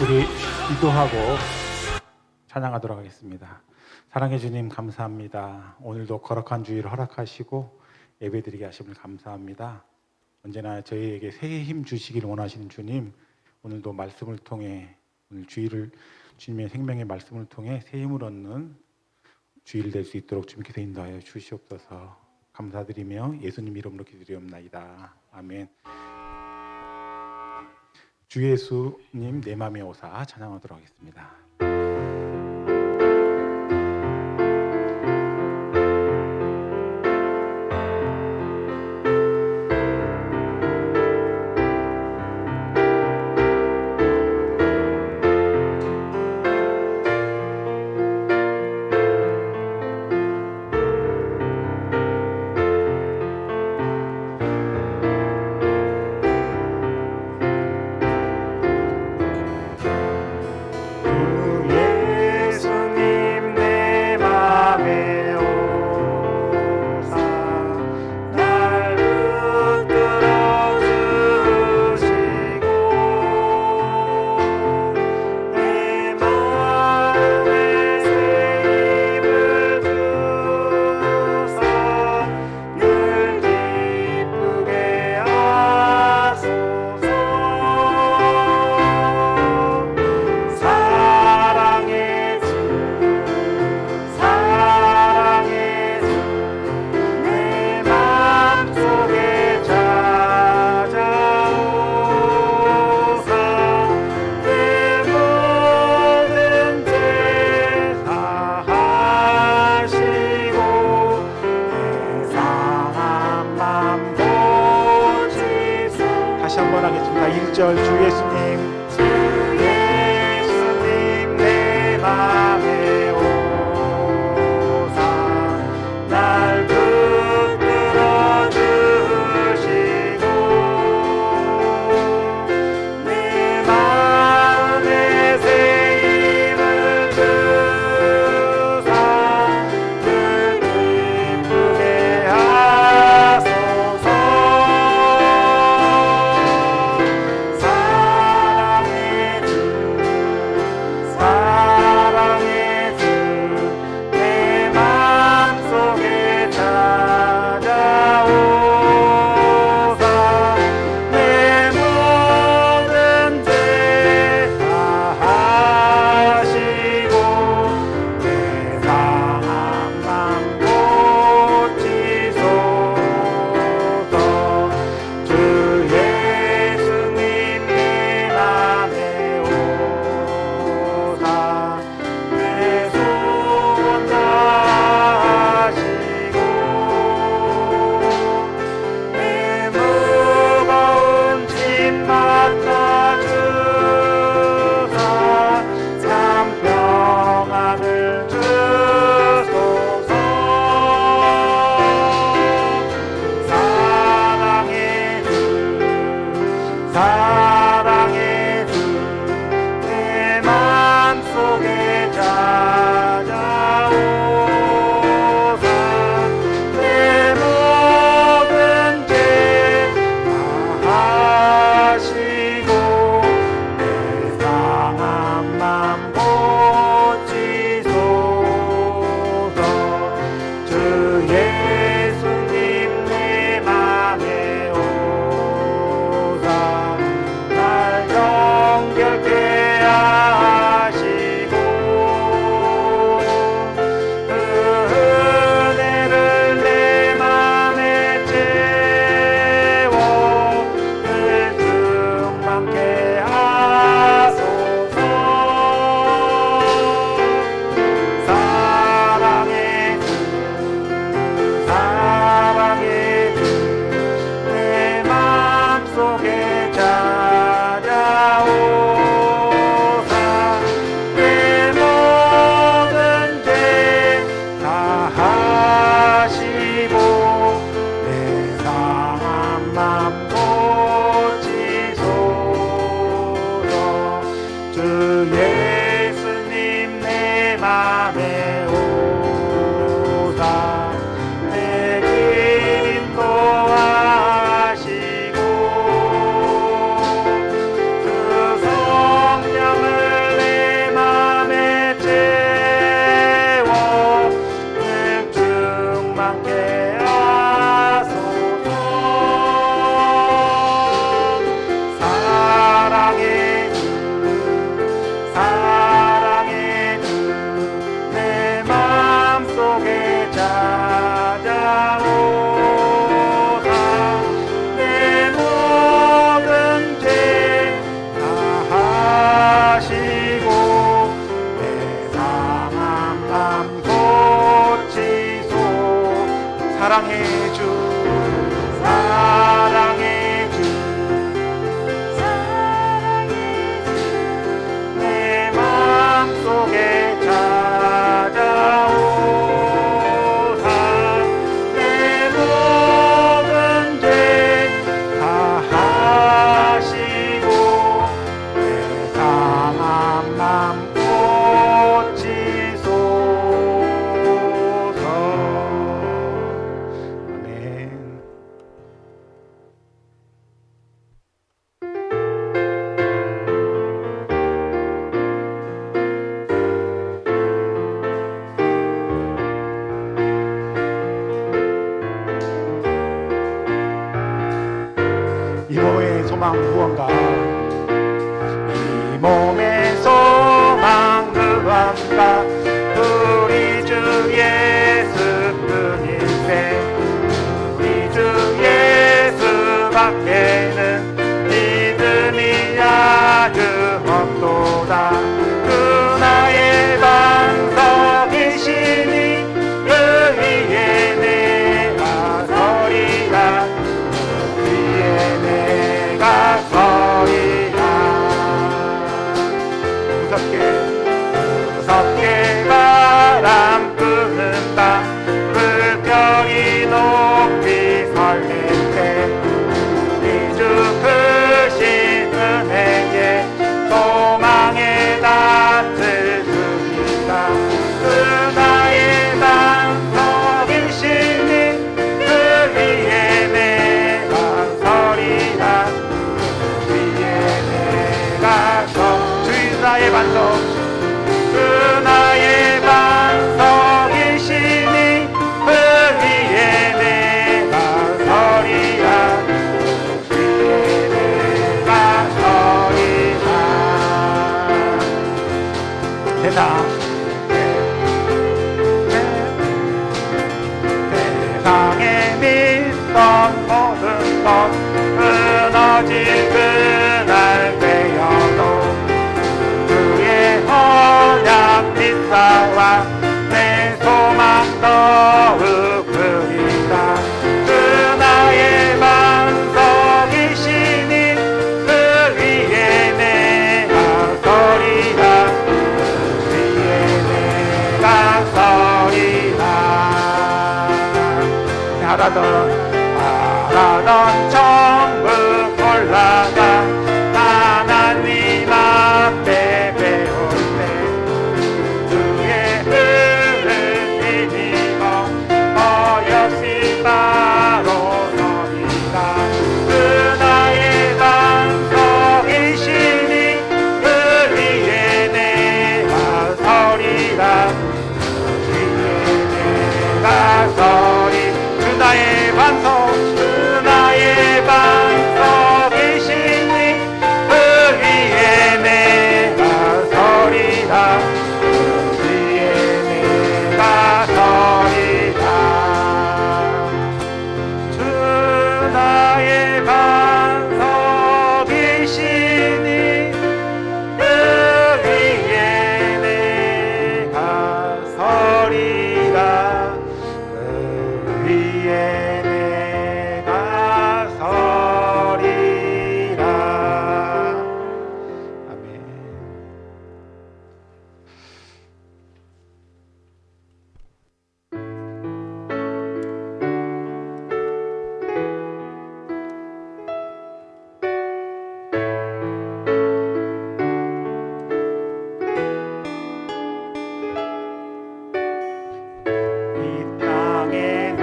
우리 기도하고 찬양하도록 하겠습니다. 사랑해 주님 감사합니다. 오늘도 거룩한 주일을 허락하시고 예배드리게 하심을 감사합니다. 언제나 저희에게 새해 힘 주시기를 원하시는 주님, 오늘도 말씀을 통해 오늘 주일을 주님의 생명의 말씀을 통해 새 힘을 얻는 주일 될 수 있도록 주님께서 인도하여 주시옵소서. 감사드리며 예수님 이름으로 기도드리옵나이다. 아멘. 주 예수님 내 맘에 오사 찬양하도록 하겠습니다. 다시 한번 하겠습니다. 1절 주 예수님, 주 예수님 내 맘에 오사 날 붙들어 주시고 내 마음에 새 힘을 주사 늘 기쁘게 하소서. 그 성령을 감고치소서. 아멘. 이 몸의 소망 무언가, 이 몸의 소망 무언가, 우리 주 예수뿐일세. 우리 주 예수밖에는 믿음이 아주 없도다. 그 나의 반석이시니 그 위에 내가 서리라. 내가 서리라. 무섭게 바람 부는다. 물결이 높이 설릴 때 우리 주 크신 은혜에 소망의 낯을 드리다. 그 나의 반석이시니 그 위에 내가 서리라. 위에 내가 주인 나의 반석, 그 나의 반석이시니 그 위에 내가 서리라. 위에 내가 서리라. 세상에 믿던 모든 것 끊어질 그날 되어도 그의 언약 믿사와 내 소망 더욱 크리다. 그 나의 반석이시니 그 위에 내가 서리라. 위에 내가 서리라. 바라던 천국 올라가 하나님 앞에 배울 때 주의 은을 믿어 어여시 바로 서리라. 그 나의 반석이시니 그 위에 내가 서리라. 위에 내가 서리. 그 나의 반석, 그 나의 반석이시니 그 위에 내가 서리라. 그 위에 내가 서리라. 주 나의 반석이시니 그 위에 내가 서리라. 위에 내가 서리라. 아멘. 이 땅에 내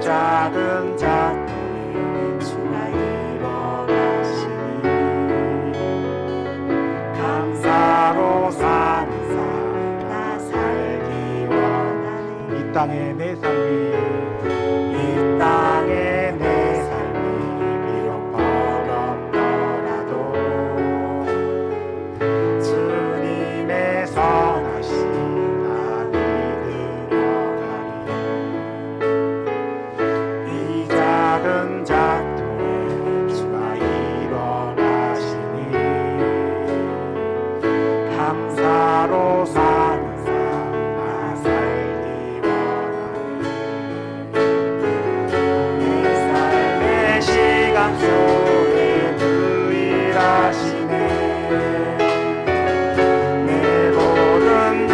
작은 작품에 주가 이뤄가시니 감사로 사는 삶 나 살기 원하네. 이 땅에 내 삶이, 이 땅에 내 삶이 비록 버겁더라도 주님의 선하신 작은 작동에 주가 일어나시니 감사로 사는 삶 나 살기 원하니. 내 삶의 시간 속에 유일하시네. 내 모든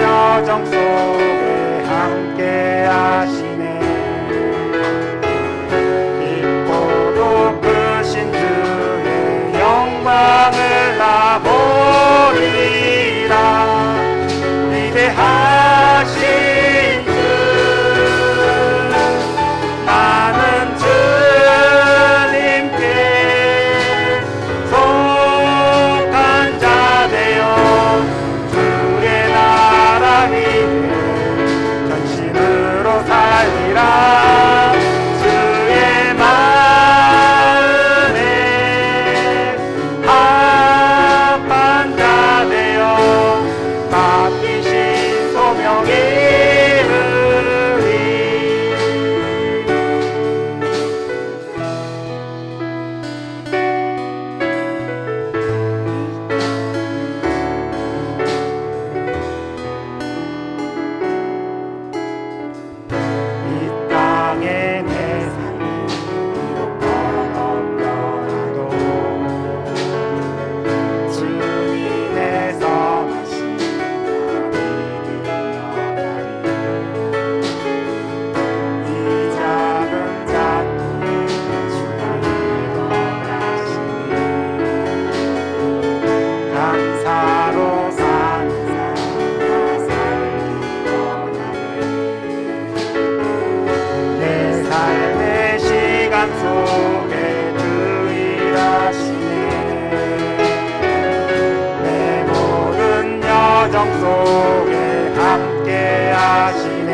과정 속에 함께 하시네.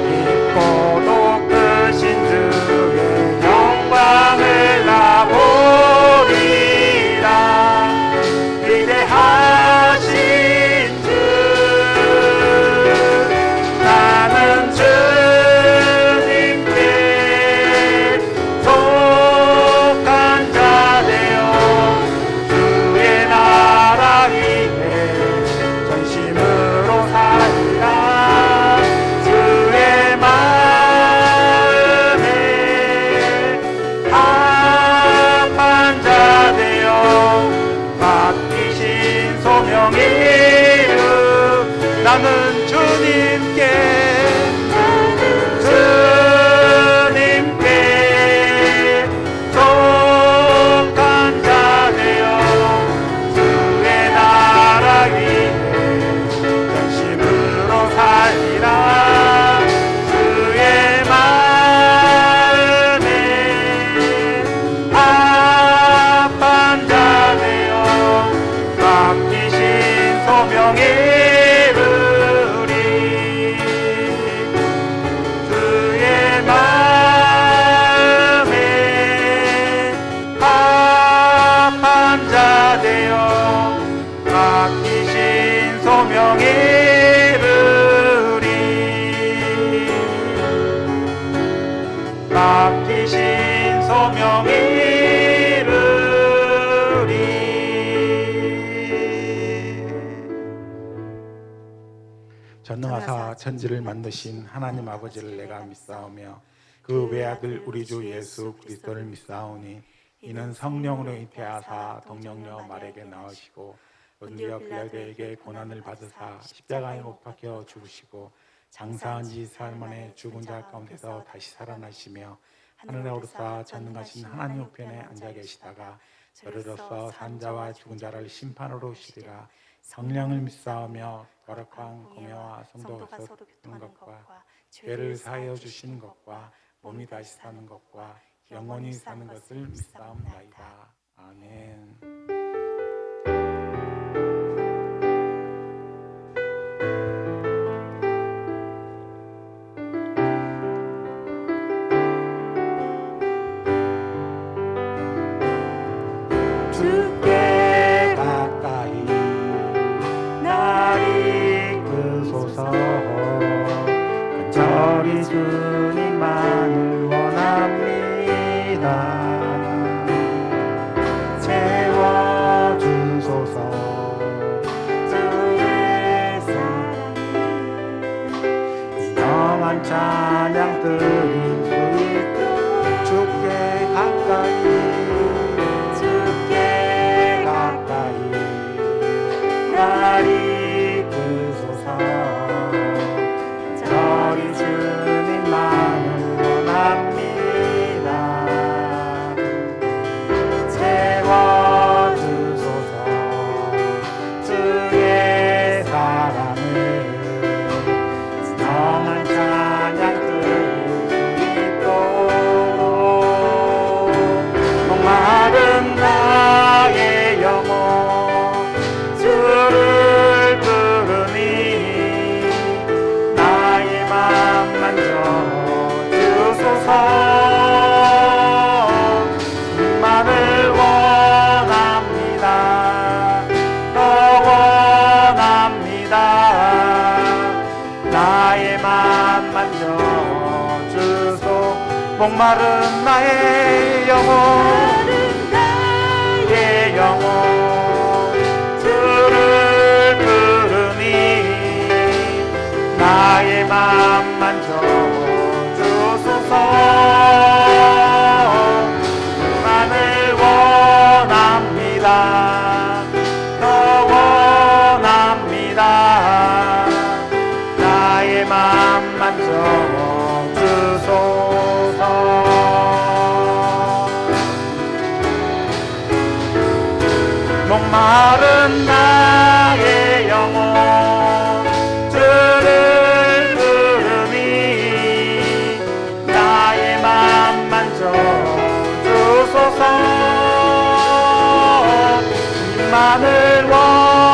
깊고도 크신 주의 영광을 나 보리라. 위대하신 주 나는 주님께 속한 자 되어 주의 나라 위에 전심으로 살리라. 주의 마음에 합한 자 되어 맡기신 소명의 이름 나는 주님께 속한 자 되어 주의 나라 위에 전심으로 살리라. 주의 마음에 합한 자 되어 맡기신 소명에 이르리. 주의 마음에 합한 자 되어 맡기신 소명에 이르리. 맡기신 소명에 이르리. 전능하사 천지를 만드신 하나님 아버지를 내가 믿사오며 그 외아들 우리 주 예수 그리스도를 믿사오니 이는 성령으로 잉태하사 동정녀 말에게 나으시고 본디오 빌라도에게 고난을 받으사 십자가에 못 박혀 죽으시고 장사한 지 사흘 만에 죽은 자 가운데서 다시 살아나시며 하늘에 오르사 전능하신 하나님 우편에 앉아 계시다가 저리로서 산 자와 죽은 자를 심판으로 오시리라. 성령을 믿사오며 거룩한 공예와 성도가 서로 교통하는 것과 죄를 사하여 주시는 것과 몸이 다시 사는 것과 영원히 사는 것을 믿사옵나이다. 아멘. 주께 가까이 날 이끄소서. 간절히 주님만을 원합니다. 채워주소서. 주의 사랑 영한 찬양 드릴 수 있도록 주께 가까이 날 이끄소서. 저리 주님만을 원합니다. 채워주소서. 주의 사랑을 영한 찬양 드릴 수 있도록 목마른 나의 영혼 주를 부르니 나의 맘 만져주소서. 주만을 원합니다. 더 원합니다. 나의 맘 만져주소. 목마른 나의 영혼 나의 영혼 주를 부르니 나의 맘 만져주소서. 주만을 원합니다. 더 원합니다. 나의 맘 만져주소서. 목마른 나의 영혼 주를 부르니 나의 맘 만져주소서. 주만을 원합니다.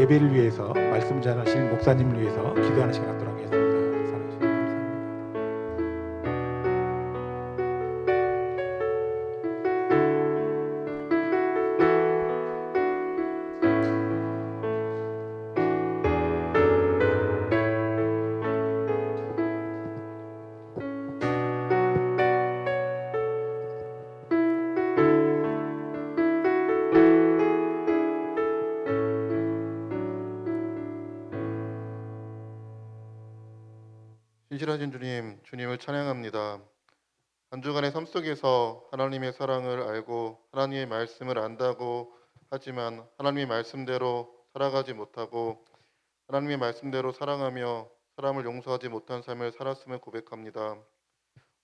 예배를 위해서 말씀 전하실 목사님을 위해서 기도하는 시간 갖도록 하겠습니다. 사랑해 주셔서 감사합니다. 신실하신 주님, 주님을 찬양합니다. 한 주간의 삶 속에서 하나님의 사랑을 알고 하나님의 말씀을 안다고 하지만 하나님의 말씀대로 살아가지 못하고 하나님의 말씀대로 사랑하며 사람을 용서하지 못한 삶을 살았음을 고백합니다.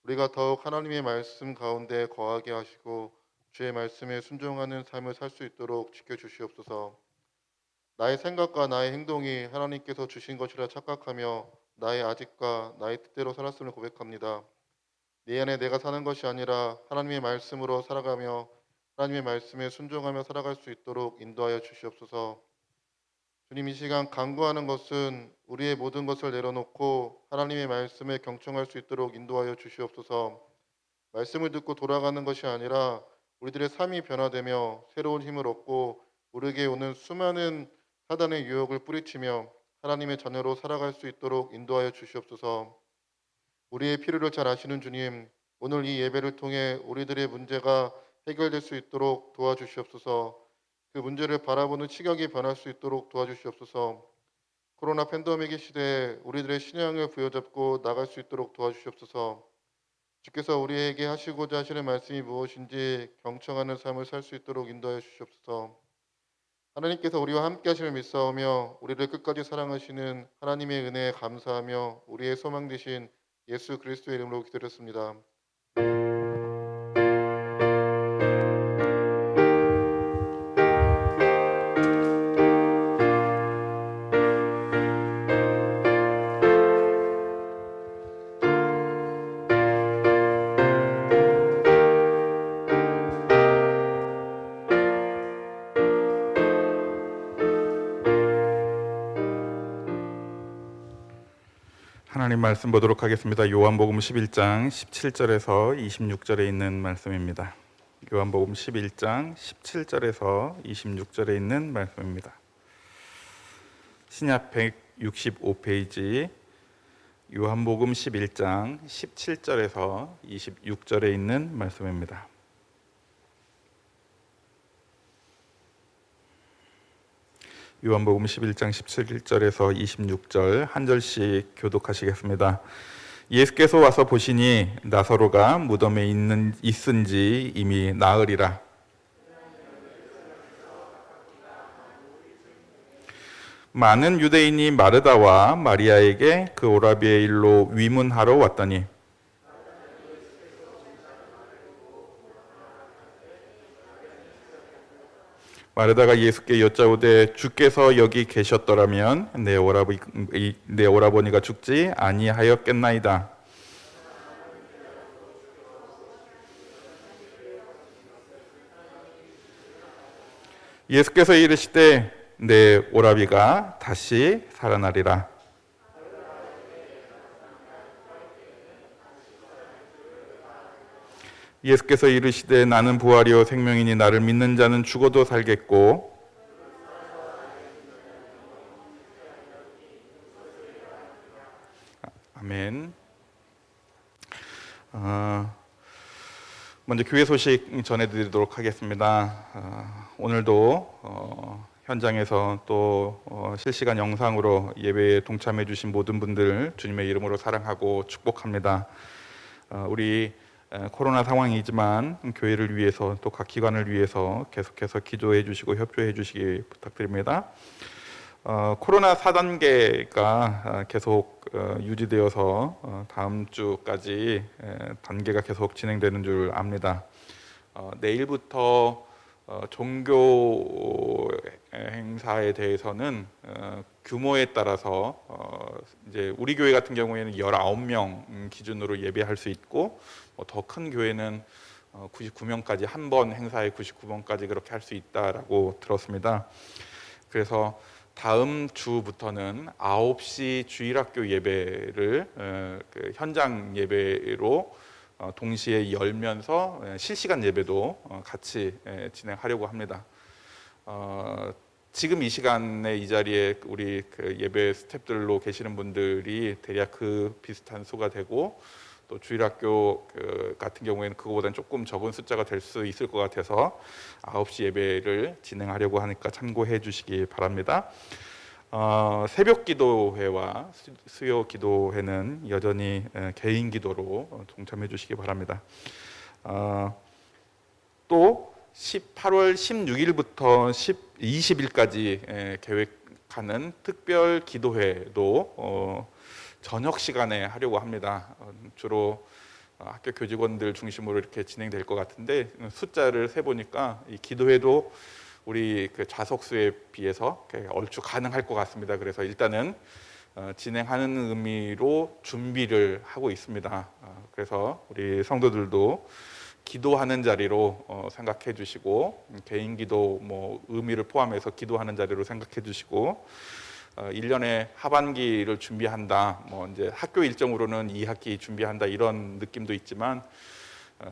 우리가 더욱 하나님의 말씀 가운데 거하게 하시고 주의 말씀에 순종하는 삶을 살 수 있도록 지켜주시옵소서. 나의 생각과 나의 행동이 하나님께서 주신 것이라 착각하며 나의 아집과 나의 뜻대로 살았음을 고백합니다. 내 안에 내가 사는 것이 아니라 하나님의 말씀으로 살아가며 하나님의 말씀에 순종하며 살아갈 수 있도록 인도하여 주시옵소서. 주님, 이 시간 간구하는 것은 우리의 모든 것을 내려놓고 하나님의 말씀에 경청할 수 있도록 인도하여 주시옵소서. 말씀을 듣고 돌아가는 것이 아니라 우리들의 삶이 변화되며 새로운 힘을 얻고 우리에게 오는 수많은 사단의 유혹을 뿌리치며 하나님의 자녀로 살아갈 수 있도록 인도하여 주시옵소서. 우리의 필요를 잘 아시는 주님, 오늘 이 예배를 통해 우리들의 문제가 해결될 수 있도록 도와주시옵소서. 그 문제를 바라보는 시각이 변할 수 있도록 도와주시옵소서. 코로나 팬데믹의 시대에 우리들의 신앙을 부여잡고 나갈 수 있도록 도와주시옵소서. 주께서 우리에게 하시고자 하시는 말씀이 무엇인지 경청하는 삶을 살 수 있도록 인도하여 주시옵소서. 하나님께서 우리와 함께 하심을 믿사오며 우리를 끝까지 사랑하시는 하나님의 은혜에 감사하며 우리의 소망 되신 예수 그리스도의 이름으로 기도드렸습니다. 하나님 말씀 보도록 하겠습니다. 요한복음 11장 17절에서 26절에 있는 말씀입니다. 요한복음 11장 17절에서 26절에 있는 말씀입니다. 신약 165페이지 요한복음 11장 17절에서 26절에 있는 말씀입니다. 요한복음 11장 17절에서 26절 한 절씩 교독하시겠습니다. 예수께서 와서 보시니 나사로가 무덤에 있은지 이미 나으리라. 많은 유대인이 마르다와 마리아에게 그 오라비의 일로 위문하러 왔더니 마르다가 예수께 여짜오되 주께서 여기 계셨더라면 내 오라버니가 죽지 아니하였겠나이다. 예수께서 이르시되 내 오라비가 다시 살아나리라. 예수께서 이르시되 나는 부활이요 생명이니 나를 믿는 자는 죽어도 살겠고 아멘. 먼저 교회 소식 전해드리도록 하겠습니다. 오늘도 현장에서 또 실시간 영상으로 예배에 동참해 주신 모든 분들 주님의 이름으로 사랑하고 축복합니다. 우리 코로나 상황이지만 교회를 위해서 또 각 기관을 위해서 계속해서 기도해 주시고 협조해 주시기 부탁드립니다. 코로나 4단계가 계속 유지되어서 다음 주까지 단계가 계속 진행되는 줄 압니다. 내일부터 종교 행사에 대해서는 규모에 따라서 이제 우리 교회 같은 경우에는 19명 기준으로 예배할 수 있고 더 큰 교회는 99명까지 한 번 행사에 99명까지 그렇게 할 수 있다라고 들었습니다. 그래서 다음 주부터는 9시 주일학교 예배를 그 현장 예배로 동시에 열면서 실시간 예배도 같이 진행하려고 합니다. 지금 이 시간에 이 자리에 우리 그 예배 스태프들로 계시는 분들이 대략 그 비슷한 수가 되고, 또 주일학교 같은 경우에는 그거보다는 조금 적은 숫자가 될 수 있을 것 같아서 9시 예배를 진행하려고 하니까 참고해 주시기 바랍니다. 새벽 기도회와 수요 기도회는 여전히 개인 기도로 동참해 주시기 바랍니다. 또 8월 16일부터 20일까지 계획하는 특별 기도회도 저녁 시간에 하려고 합니다. 주로 학교 교직원들 중심으로 이렇게 진행될 것 같은데, 숫자를 세 보니까 이 기도회도 우리 그 좌석수에 비해서 얼추 가능할 것 같습니다. 그래서 일단은 진행하는 의미로 준비를 하고 있습니다. 그래서 우리 성도들도 기도하는 자리로 생각해 주시고, 개인 기도 뭐 의미를 포함해서 기도하는 자리로 생각해 주시고, 1년의 하반기를 준비한다, 뭐 이제 학교 일정으로는 2학기 준비한다, 이런 느낌도 있지만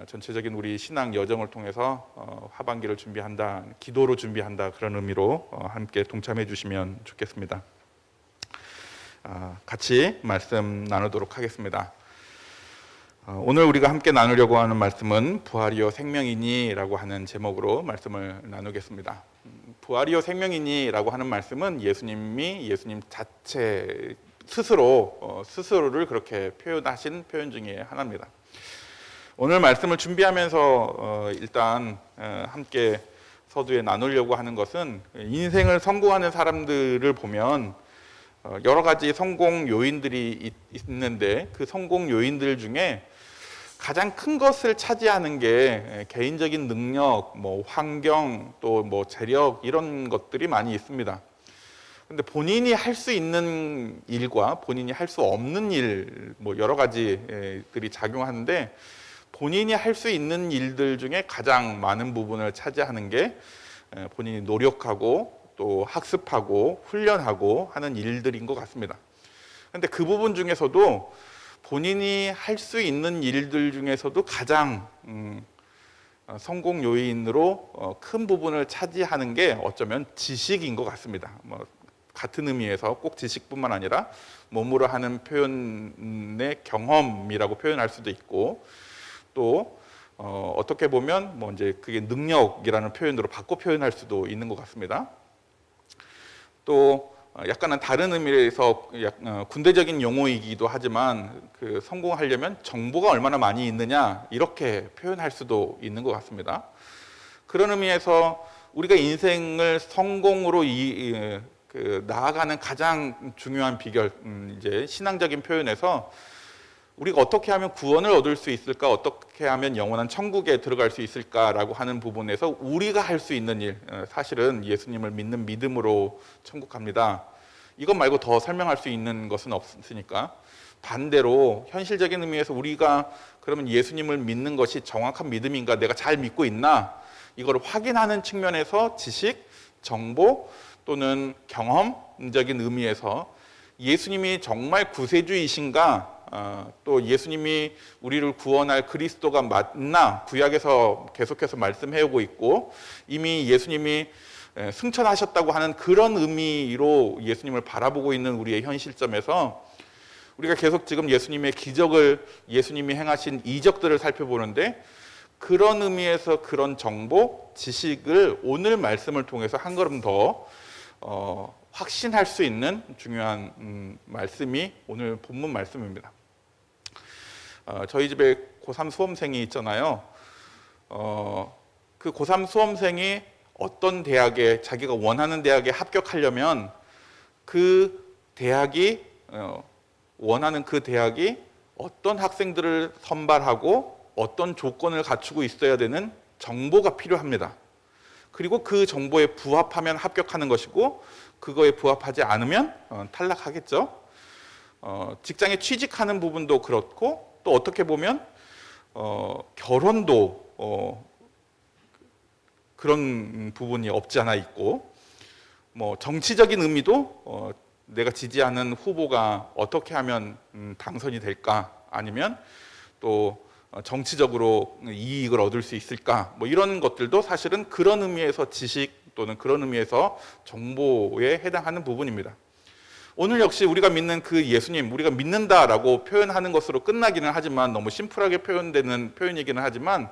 전체적인 우리 신앙 여정을 통해서 하반기를 준비한다, 기도로 준비한다, 그런 의미로 함께 동참해 주시면 좋겠습니다. 같이 말씀 나누도록 하겠습니다. 오늘 우리가 함께 나누려고 하는 말씀은 부활이요 생명이니 라고 하는 제목으로 말씀을 나누겠습니다. 부활이요 생명이니 라고 하는 말씀은 예수님 자체 스스로를 그렇게 표현하신 표현 중에 하나입니다. 오늘 말씀을 준비하면서 일단 함께 서두에 나누려고 하는 것은, 인생을 성공하는 사람들을 보면 여러 가지 성공 요인들이 있는데, 그 성공 요인들 중에 가장 큰 것을 차지하는 게 개인적인 능력, 뭐 환경, 또 뭐 재력, 이런 것들이 많이 있습니다. 근데 본인이 할 수 있는 일과 본인이 할 수 없는 일, 뭐 여러 가지들이 작용하는데, 본인이 할 수 있는 일들 중에 가장 많은 부분을 차지하는 게 본인이 노력하고 또 학습하고 훈련하고 하는 일들인 것 같습니다. 근데 그 부분 중에서도 본인이 할 수 있는 일들 중에서도 가장 성공 요인으로 큰 부분을 차지하는 게 어쩌면 지식인 것 같습니다. 뭐 같은 의미에서 꼭 지식뿐만 아니라 몸으로 하는 표현의 경험이라고 표현할 수도 있고, 또 어떻게 보면 뭐 이제 그게 능력이라는 표현으로 바꿔 표현할 수도 있는 것 같습니다. 또 약간은 다른 의미에서 군대적인 용어이기도 하지만, 그 성공하려면 정보가 얼마나 많이 있느냐, 이렇게 표현할 수도 있는 것 같습니다. 그런 의미에서 우리가 인생을 성공으로 나아가는 가장 중요한 비결, 이제 신앙적인 표현에서 우리가 어떻게 하면 구원을 얻을 수 있을까, 어떻게 하면 영원한 천국에 들어갈 수 있을까라고 하는 부분에서 우리가 할 수 있는 일, 사실은 예수님을 믿는 믿음으로 천국 갑니다, 이것 말고 더 설명할 수 있는 것은 없으니까, 반대로 현실적인 의미에서 우리가 그러면 예수님을 믿는 것이 정확한 믿음인가, 내가 잘 믿고 있나, 이걸 확인하는 측면에서 지식, 정보 또는 경험적인 의미에서 예수님이 정말 구세주이신가, 또 예수님이 우리를 구원할 그리스도가 맞나, 구약에서 계속해서 말씀해오고 있고 이미 예수님이 승천하셨다고 하는 그런 의미로 예수님을 바라보고 있는 우리의 현 시점에서 우리가 계속 지금 예수님의 기적을, 예수님이 행하신 이적들을 살펴보는데, 그런 의미에서 그런 정보, 지식을 오늘 말씀을 통해서 한 걸음 더 확신할 수 있는 중요한 말씀이 오늘 본문 말씀입니다. 저희 집에 고3 수험생이 있잖아요. 그 고3 수험생이 어떤 대학에, 자기가 원하는 대학에 합격하려면 그 대학이 원하는 그 대학이 어떤 학생들을 선발하고 어떤 조건을 갖추고 있어야 되는 정보가 필요합니다. 그리고 그 정보에 부합하면 합격하는 것이고, 그거에 부합하지 않으면 탈락하겠죠. 직장에 취직하는 부분도 그렇고, 또 어떻게 보면 결혼도 그런 부분이 없지 않아 있고, 뭐 정치적인 의미도 내가 지지하는 후보가 어떻게 하면 당선이 될까, 아니면 또 정치적으로 이익을 얻을 수 있을까, 뭐 이런 것들도 사실은 그런 의미에서 지식 또는 그런 의미에서 정보에 해당하는 부분입니다. 오늘 역시 우리가 믿는 그 예수님, 우리가 믿는다라고 표현하는 것으로 끝나기는 하지만, 너무 심플하게 표현되는 표현이기는 하지만,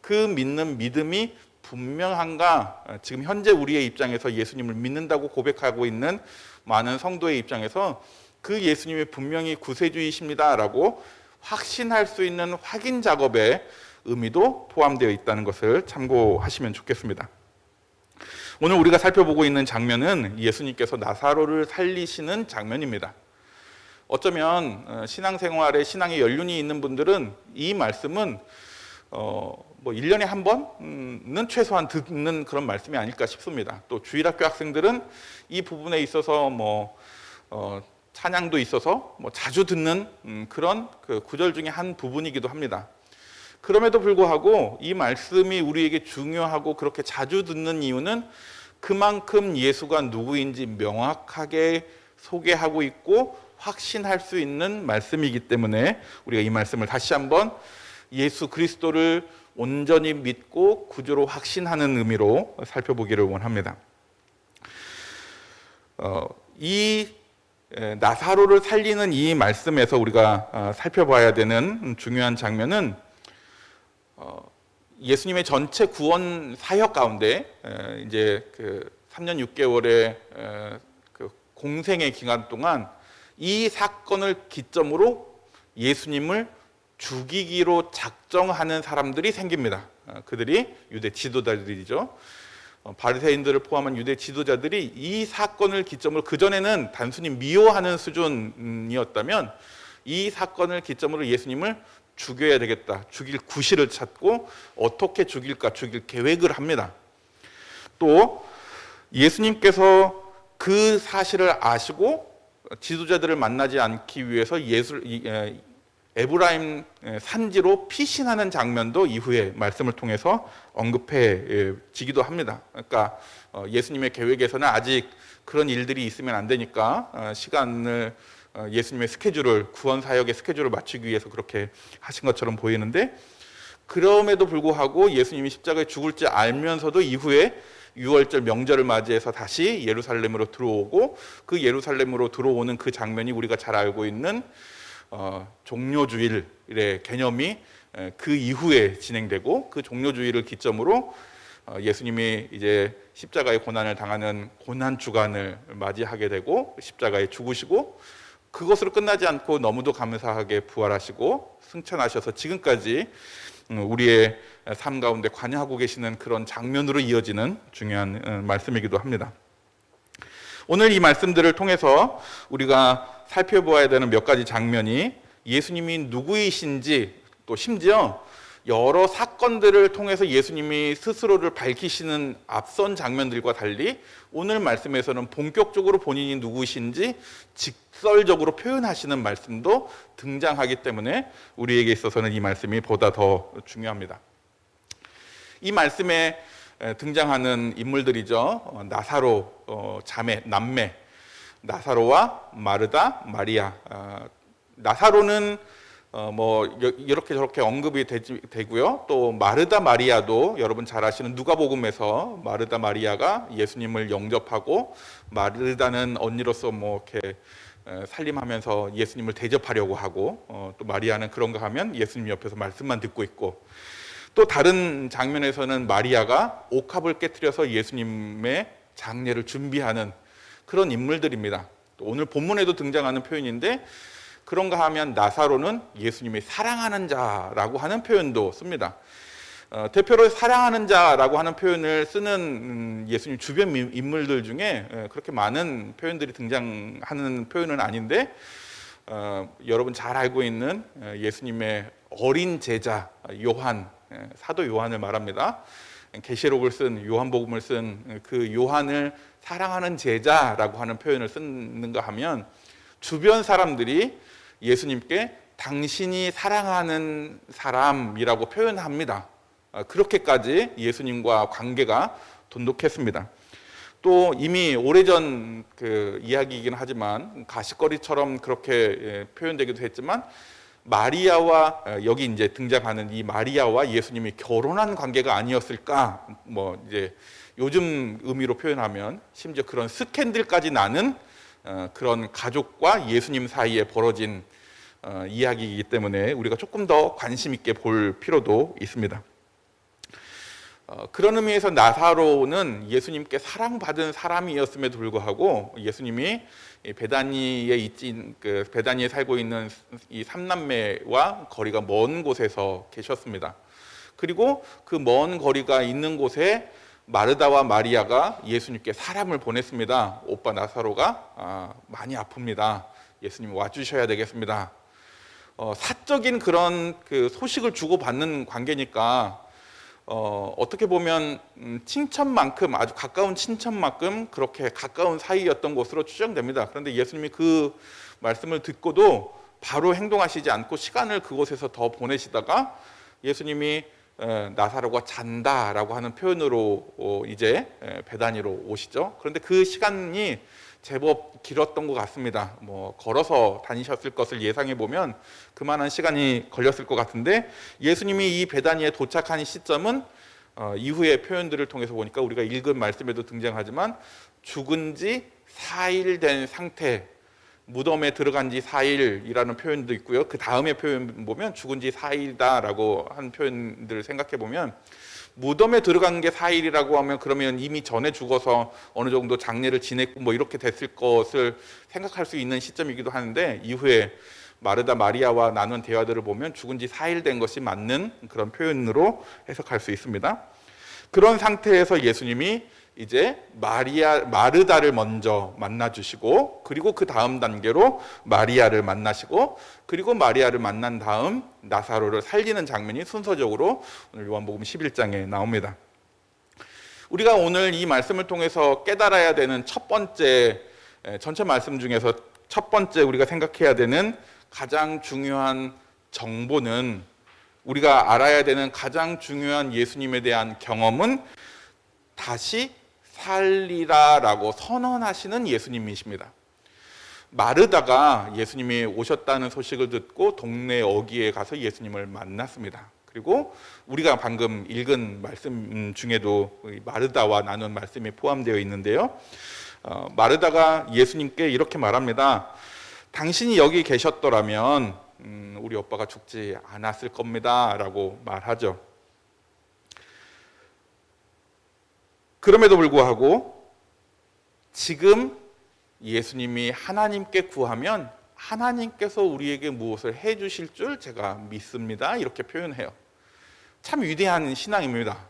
그 믿는 믿음이 분명한가, 지금 현재 우리의 입장에서 예수님을 믿는다고 고백하고 있는 많은 성도의 입장에서 그 예수님이 분명히 구세주이십니다라고 확신할 수 있는 확인 작업의 의미도 포함되어 있다는 것을 참고하시면 좋겠습니다. 오늘 우리가 살펴보고 있는 장면은 예수님께서 나사로를 살리시는 장면입니다. 어쩌면 신앙생활에 신앙의 연륜이 있는 분들은 이 말씀은 뭐 1년에 한 번은 최소한 듣는 그런 말씀이 아닐까 싶습니다. 또 주일학교 학생들은 이 부분에 있어서 뭐 찬양도 있어서 뭐 자주 듣는 그런 그 구절 중에 한 부분이기도 합니다. 그럼에도 불구하고 이 말씀이 우리에게 중요하고 그렇게 자주 듣는 이유는 그만큼 예수가 누구인지 명확하게 소개하고 있고 확신할 수 있는 말씀이기 때문에 우리가 이 말씀을 다시 한번 예수 그리스도를 온전히 믿고 구주로 확신하는 의미로 살펴보기를 원합니다. 이 나사로를 살리는 이 말씀에서 우리가 살펴봐야 되는 중요한 장면은 예수님의 전체 구원 사역 가운데 이제 그 3년 6개월의 그 공생의 기간 동안 이 사건을 기점으로 예수님을 죽이기로 작정하는 사람들이 생깁니다. 그들이 유대 지도자들이죠. 바리새인들을 포함한 유대 지도자들이 이 사건을 기점으로, 그전에는 단순히 미워하는 수준이었다면 이 사건을 기점으로 예수님을 죽여야 되겠다, 죽일 구실을 찾고 어떻게 죽일까, 죽일 계획을 합니다. 또 예수님께서 그 사실을 아시고 지도자들을 만나지 않기 위해서 에브라임 산지로 피신하는 장면도 이후에 말씀을 통해서 언급해지기도 합니다. 그러니까 예수님의 계획에서는 아직 그런 일들이 있으면 안 되니까 시간을, 예수님의 스케줄을, 구원 사역의 스케줄을 맞추기 위해서 그렇게 하신 것처럼 보이는데, 그럼에도 불구하고 예수님이 십자가에 죽을지 알면서도 이후에 유월절 명절을 맞이해서 다시 예루살렘으로 들어오고, 그 예루살렘으로 들어오는 그 장면이 우리가 잘 알고 있는 종료주일의 개념이 그 이후에 진행되고, 그 종료주일을 기점으로 예수님이 이제 십자가의 고난을 당하는 고난 주간을 맞이하게 되고, 십자가에 죽으시고, 그것으로 끝나지 않고 너무도 감사하게 부활하시고 승천하셔서 지금까지 우리의 삶 가운데 관여하고 계시는 그런 장면으로 이어지는 중요한 말씀이기도 합니다. 오늘 이 말씀들을 통해서 우리가 살펴보아야 되는 몇 가지 장면이 예수님이 누구이신지, 또 심지어 여러 사건들을 통해서 예수님이 스스로를 밝히시는 앞선 장면들과 달리 오늘 말씀에서는 본격적으로 본인이 누구신지 직설적으로 표현하시는 말씀도 등장하기 때문에 우리에게 있어서는 이 말씀이 보다 더 중요합니다. 이 말씀에 등장하는 인물들이죠. 나사로 자매, 남매, 나사로와 마르다, 마리아. 나사로는 뭐 이렇게 저렇게 언급이 되고요. 또 마르다 마리아도 여러분 잘 아시는 누가복음에서 마르다 마리아가 예수님을 영접하고, 마르다는 언니로서 뭐 이렇게 살림하면서 예수님을 대접하려고 하고, 또 마리아는 그런가 하면 예수님 옆에서 말씀만 듣고 있고, 또 다른 장면에서는 마리아가 옥합을 깨트려서 예수님의 장례를 준비하는 그런 인물들입니다. 또 오늘 본문에도 등장하는 표현인데, 그런가 하면 나사로는 예수님이 사랑하는 자라고 하는 표현도 씁니다. 대표로 사랑하는 자라고 하는 표현을 쓰는 예수님 주변 인물들 중에 그렇게 많은 표현들이 등장하는 표현은 아닌데, 여러분 잘 알고 있는 예수님의 어린 제자 요한, 사도 요한을 말합니다. 계시록을 쓴, 요한복음을 쓴 그 요한을 사랑하는 제자라고 하는 표현을 쓰는가 하면, 주변 사람들이 예수님께 당신이 사랑하는 사람이라고 표현합니다. 그렇게까지 예수님과 관계가 돈독했습니다. 또 이미 오래전 그 이야기이긴 하지만 가십거리처럼 그렇게 표현되기도 했지만 마리아와 여기 이제 등장하는 이 마리아와 예수님이 결혼한 관계가 아니었을까? 뭐 이제 요즘 의미로 표현하면 심지어 그런 스캔들까지 나는 그런 가족과 예수님 사이에 벌어진 이야기이기 때문에 우리가 조금 더 관심 있게 볼 필요도 있습니다. 그런 의미에서 나사로는 예수님께 사랑받은 사람이었음에도 불구하고 예수님이 베다니에 살고 있는 이 삼남매와 거리가 먼 곳에서 계셨습니다. 그리고 그 먼 거리가 있는 곳에 마르다와 마리아가 예수님께 사람을 보냈습니다. 오빠 나사로가 많이 아픕니다. 예수님 와주셔야 되겠습니다. 사적인 그런 그 소식을 주고받는 관계니까 어떻게 보면 친척만큼 아주 가까운 친척만큼 그렇게 가까운 사이였던 것으로 추정됩니다. 그런데 예수님이 그 말씀을 듣고도 바로 행동하시지 않고 시간을 그곳에서 더 보내시다가 예수님이 나사로가 잔다라고 하는 표현으로 이제 베다니로 오시죠. 그런데 그 시간이 제법 길었던 것 같습니다. 뭐 걸어서 다니셨을 것을 예상해 보면 그만한 시간이 걸렸을 것 같은데 예수님이 이 베다니에 도착한 시점은 이후의 표현들을 통해서 보니까 우리가 읽은 말씀에도 등장하지만 죽은 지 4일 된 상태, 무덤에 들어간 지 4일이라는 표현도 있고요. 그 다음에 표현 보면 죽은 지 4일다라고 한 표현들을 생각해 보면 무덤에 들어간 게 4일이라고 하면 그러면 이미 전에 죽어서 어느 정도 장례를 지냈고 뭐 이렇게 됐을 것을 생각할 수 있는 시점이기도 하는데 이후에 마르다 마리아와 나눈 대화들을 보면 죽은 지 4일 된 것이 맞는 그런 표현으로 해석할 수 있습니다. 그런 상태에서 예수님이 이제 마르다를 먼저 만나주시고 그리고 그 다음 단계로 마리아를 만나시고 그리고 마리아를 만난 다음 나사로를 살리는 장면이 순서적으로 오늘 요한복음 11장에 나옵니다. 우리가 오늘 이 말씀을 통해서 깨달아야 되는 첫 번째, 전체 말씀 중에서 첫 번째 우리가 생각해야 되는 가장 중요한 정보는, 우리가 알아야 되는 가장 중요한 예수님에 대한 경험은 다시 살리라라고 선언하시는 예수님이십니다. 마르다가 예수님이 오셨다는 소식을 듣고 동네 어귀에 가서 예수님을 만났습니다. 그리고 우리가 방금 읽은 말씀 중에도 마르다와 나눈 말씀이 포함되어 있는데요. 마르다가 예수님께 이렇게 말합니다. 당신이 여기 계셨더라면 우리 오빠가 죽지 않았을 겁니다 라고 말하죠. 그럼에도 불구하고 지금 예수님이 하나님께 구하면 하나님께서 우리에게 무엇을 해주실 줄 제가 믿습니다. 이렇게 표현해요. 참 위대한 신앙입니다.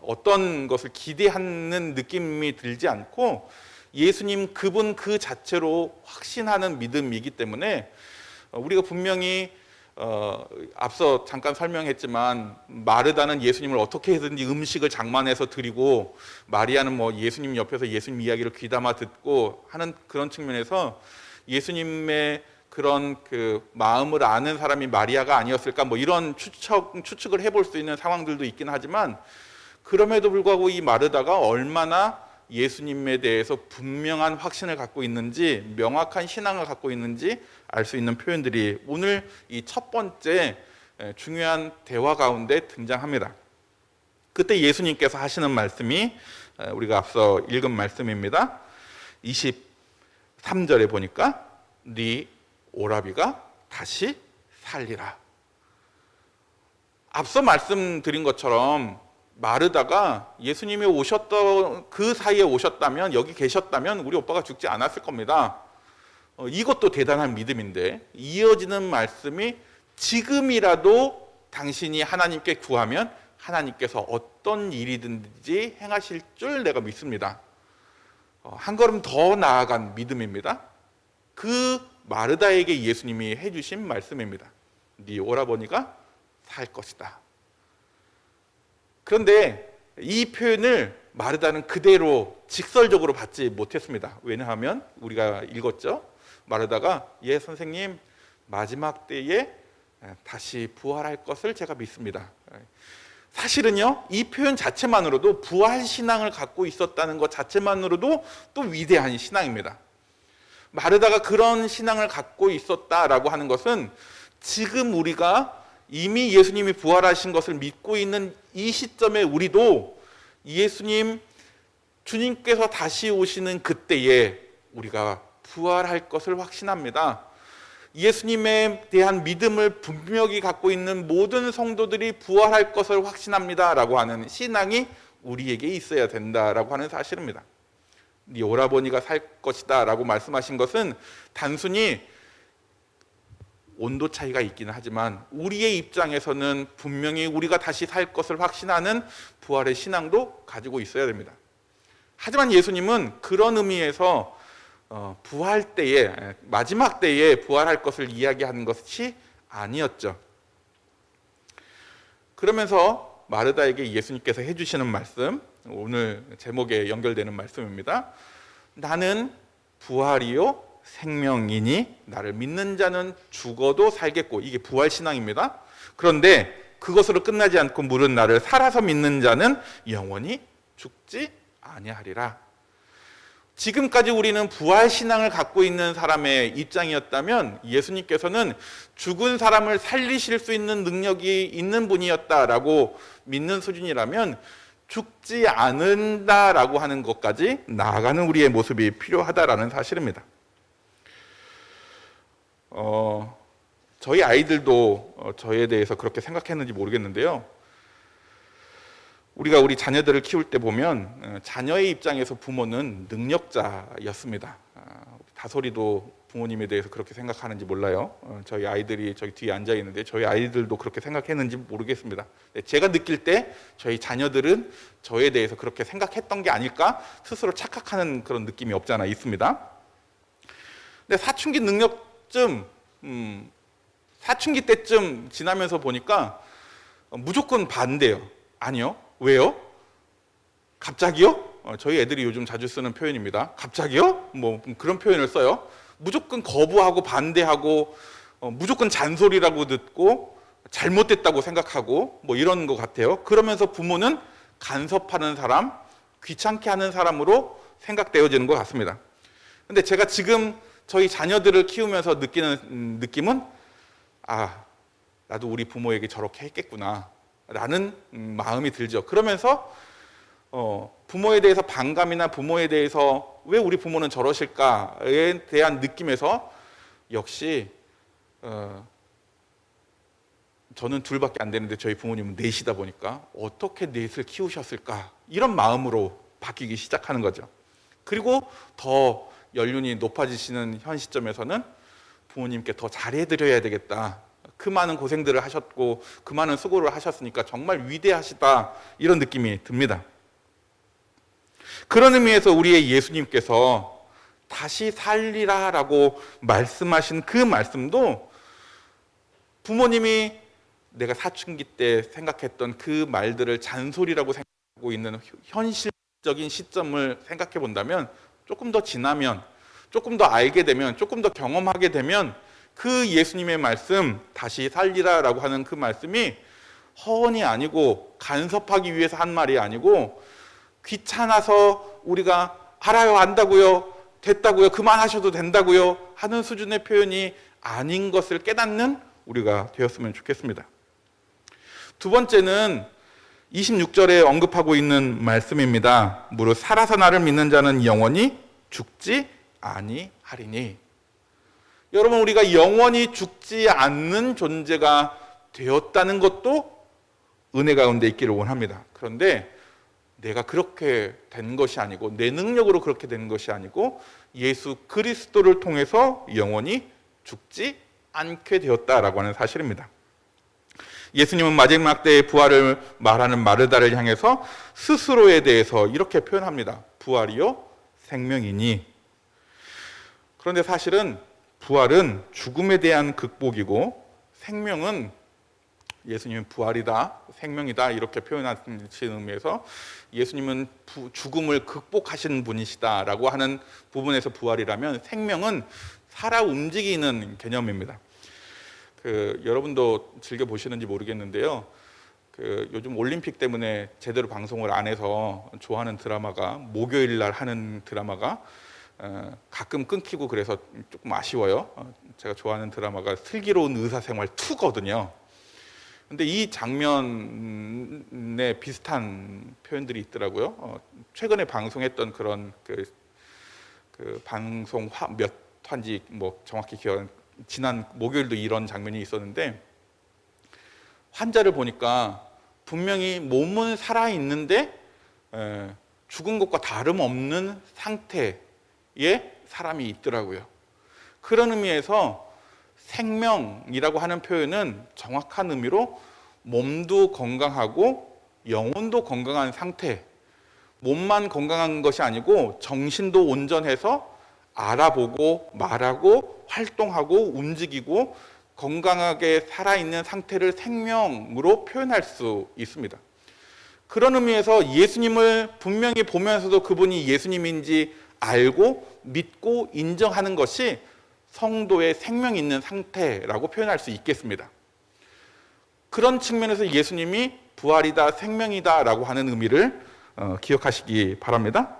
어떤 것을 기대하는 느낌이 들지 않고 예수님 그분 그 자체로 확신하는 믿음이기 때문에 우리가 분명히 앞서 잠깐 설명했지만 마르다는 예수님을 어떻게 해든지 음식을 장만해서 드리고 마리아는 뭐 예수님 옆에서 예수님 이야기를 귀담아 듣고 하는 그런 측면에서 예수님의 그런 그 마음을 아는 사람이 마리아가 아니었을까 뭐 이런 추측을 해볼 수 있는 상황들도 있긴 하지만 그럼에도 불구하고 이 마르다가 얼마나 예수님에 대해서 분명한 확신을 갖고 있는지 명확한 신앙을 갖고 있는지 알 수 있는 표현들이 오늘 이 첫 번째 중요한 대화 가운데 등장합니다. 그때 예수님께서 하시는 말씀이 우리가 앞서 읽은 말씀입니다. 23절에 보니까 네 오라비가 다시 살리라. 앞서 말씀드린 것처럼 마르다가 예수님이 오셨던 그 사이에 오셨다면 여기 계셨다면 우리 오빠가 죽지 않았을 겁니다. 이것도 대단한 믿음인데 이어지는 말씀이 지금이라도 당신이 하나님께 구하면 하나님께서 어떤 일이든지 행하실 줄 내가 믿습니다. 한 걸음 더 나아간 믿음입니다. 그 마르다에게 예수님이 해주신 말씀입니다. 네 오라버니가 살 것이다. 그런데 이 표현을 마르다는 그대로 직설적으로 받지 못했습니다. 왜냐하면 우리가 읽었죠. 마르다가 예 선생님 마지막 때에 다시 부활할 것을 제가 믿습니다. 사실은요, 이 표현 자체만으로도 부활 신앙을 갖고 있었다는 것 자체만으로도 또 위대한 신앙입니다. 마르다가 그런 신앙을 갖고 있었다라고 하는 것은 지금 우리가 이미 예수님이 부활하신 것을 믿고 있는 이 시점에 우리도 예수님, 주님께서 다시 오시는 그때에 우리가 부활할 것을 확신합니다. 예수님에 대한 믿음을 분명히 갖고 있는 모든 성도들이 부활할 것을 확신합니다 라고 하는 신앙이 우리에게 있어야 된다라고 하는 사실입니다. 네 오라버니가 살 것이다 라고 말씀하신 것은 단순히 온도 차이가 있기는 하지만 우리의 입장에서는 분명히 우리가 다시 살 것을 확신하는 부활의 신앙도 가지고 있어야 됩니다. 하지만 예수님은 그런 의미에서 부활 때에, 마지막 때에 부활할 것을 이야기하는 것이 아니었죠. 그러면서 마르다에게 예수님께서 해주시는 말씀, 오늘 제목에 연결되는 말씀입니다. 나는 부활이요 생명이니 나를 믿는 자는 죽어도 살겠고, 이게 부활 신앙입니다. 그런데 그것으로 끝나지 않고 물은 나를 살아서 믿는 자는 영원히 죽지 아니하리라. 지금까지 우리는 부활 신앙을 갖고 있는 사람의 입장이었다면 예수님께서는 죽은 사람을 살리실 수 있는 능력이 있는 분이었다라고 믿는 수준이라면 죽지 않는다라고 하는 것까지 나아가는 우리의 모습이 필요하다라는 사실입니다. 저희 아이들도 저에 대해서 그렇게 생각했는지 모르겠는데요. 우리가 우리 자녀들을 키울 때 보면 자녀의 입장에서 부모는 능력자였습니다. 다솔이도 부모님에 대해서 그렇게 생각하는지 몰라요. 저희 아이들이 저기 뒤에 앉아 있는데 저희 아이들도 그렇게 생각했는지 모르겠습니다. 제가 느낄 때 저희 자녀들은 저에 대해서 그렇게 생각했던 게 아닐까 스스로 착각하는 그런 느낌이 없지 않아 있습니다. 근데 사춘기 능력쯤 사춘기 때쯤 지나면서 보니까 무조건 반대요. 아니요. 왜요? 갑자기요? 저희 애들이 요즘 자주 쓰는 표현입니다. 갑자기요? 뭐 그런 표현을 써요. 무조건 거부하고 반대하고 무조건 잔소리라고 듣고 잘못됐다고 생각하고 뭐 이런 것 같아요. 그러면서 부모는 간섭하는 사람, 귀찮게 하는 사람으로 생각되어지는 것 같습니다. 근데 제가 지금 저희 자녀들을 키우면서 느끼는 느낌은 나도 우리 부모에게 저렇게 했겠구나 라는 마음이 들죠. 그러면서 부모에 대해서 반감이나 부모에 대해서 왜 우리 부모는 저러실까에 대한 느낌에서 역시 저는 둘밖에 안 되는데 저희 부모님은 넷이다 보니까 어떻게 넷을 키우셨을까 이런 마음으로 바뀌기 시작하는 거죠. 그리고 더 연륜이 높아지시는 현 시점에서는 부모님께 더 잘해드려야 되겠다. 그 많은 고생들을 하셨고 그 많은 수고를 하셨으니까 정말 위대하시다 이런 느낌이 듭니다. 그런 의미에서 우리의 예수님께서 다시 살리라라고 말씀하신 그 말씀도 부모님이 내가 사춘기 때 생각했던 그 말들을 잔소리라고 생각하고 있는 현실적인 시점을 생각해 본다면 조금 더 지나면 조금 더 알게 되면 조금 더 경험하게 되면 그 예수님의 말씀 다시 살리라라고 하는 그 말씀이 허언이 아니고 간섭하기 위해서 한 말이 아니고 귀찮아서 우리가 알아요 안다고요 됐다고요 그만하셔도 된다고요 하는 수준의 표현이 아닌 것을 깨닫는 우리가 되었으면 좋겠습니다. 두 번째는 26절에 언급하고 있는 말씀입니다. 무릇 살아서 나를 믿는 자는 영원히 죽지 아니하리니. 여러분, 우리가 영원히 죽지 않는 존재가 되었다는 것도 은혜 가운데 있기를 원합니다. 그런데 내가 그렇게 된 것이 아니고 내 능력으로 그렇게 된 것이 아니고 예수 그리스도를 통해서 영원히 죽지 않게 되었다라고 하는 사실입니다. 예수님은 마지막 때의 부활을 말하는 마르다를 향해서 스스로에 대해서 이렇게 표현합니다. 부활이요 생명이니. 그런데 사실은 부활은 죽음에 대한 극복이고 생명은 예수님은 부활이다, 생명이다 이렇게 표현하시는 의미에서 예수님은 죽음을 극복하신 분이시다라고 하는 부분에서 부활이라면 생명은 살아 움직이는 개념입니다. 여러분도 즐겨 보시는지 모르겠는데요. 요즘 올림픽 때문에 제대로 방송을 안 해서 좋아하는 드라마가 목요일 날 하는 드라마가 가끔 끊기고 그래서 조금 아쉬워요. 제가 좋아하는 드라마가 슬기로운 의사생활 2거든요. 근데 이 장면에 비슷한 표현들이 있더라고요. 최근에 방송했던 그런 그 방송 몇 화인지 뭐 정확히 기억, 지난 목요일도 이런 장면이 있었는데, 환자를 보니까 분명히 몸은 살아 있는데 죽은 것과 다름없는 상태의 사람이 있더라고요. 그런 의미에서 생명이라고 하는 표현은 정확한 의미로 몸도 건강하고 영혼도 건강한 상태, 몸만 건강한 것이 아니고 정신도 온전해서 알아보고 말하고 활동하고 움직이고 건강하게 살아있는 상태를 생명으로 표현할 수 있습니다. 그런 의미에서 예수님을 분명히 보면서도 그분이 예수님인지 알고 믿고 인정하는 것이 성도의 생명이 있는 상태라고 표현할 수 있겠습니다. 그런 측면에서 예수님이 부활이다, 생명이다 라고 하는 의미를 기억하시기 바랍니다.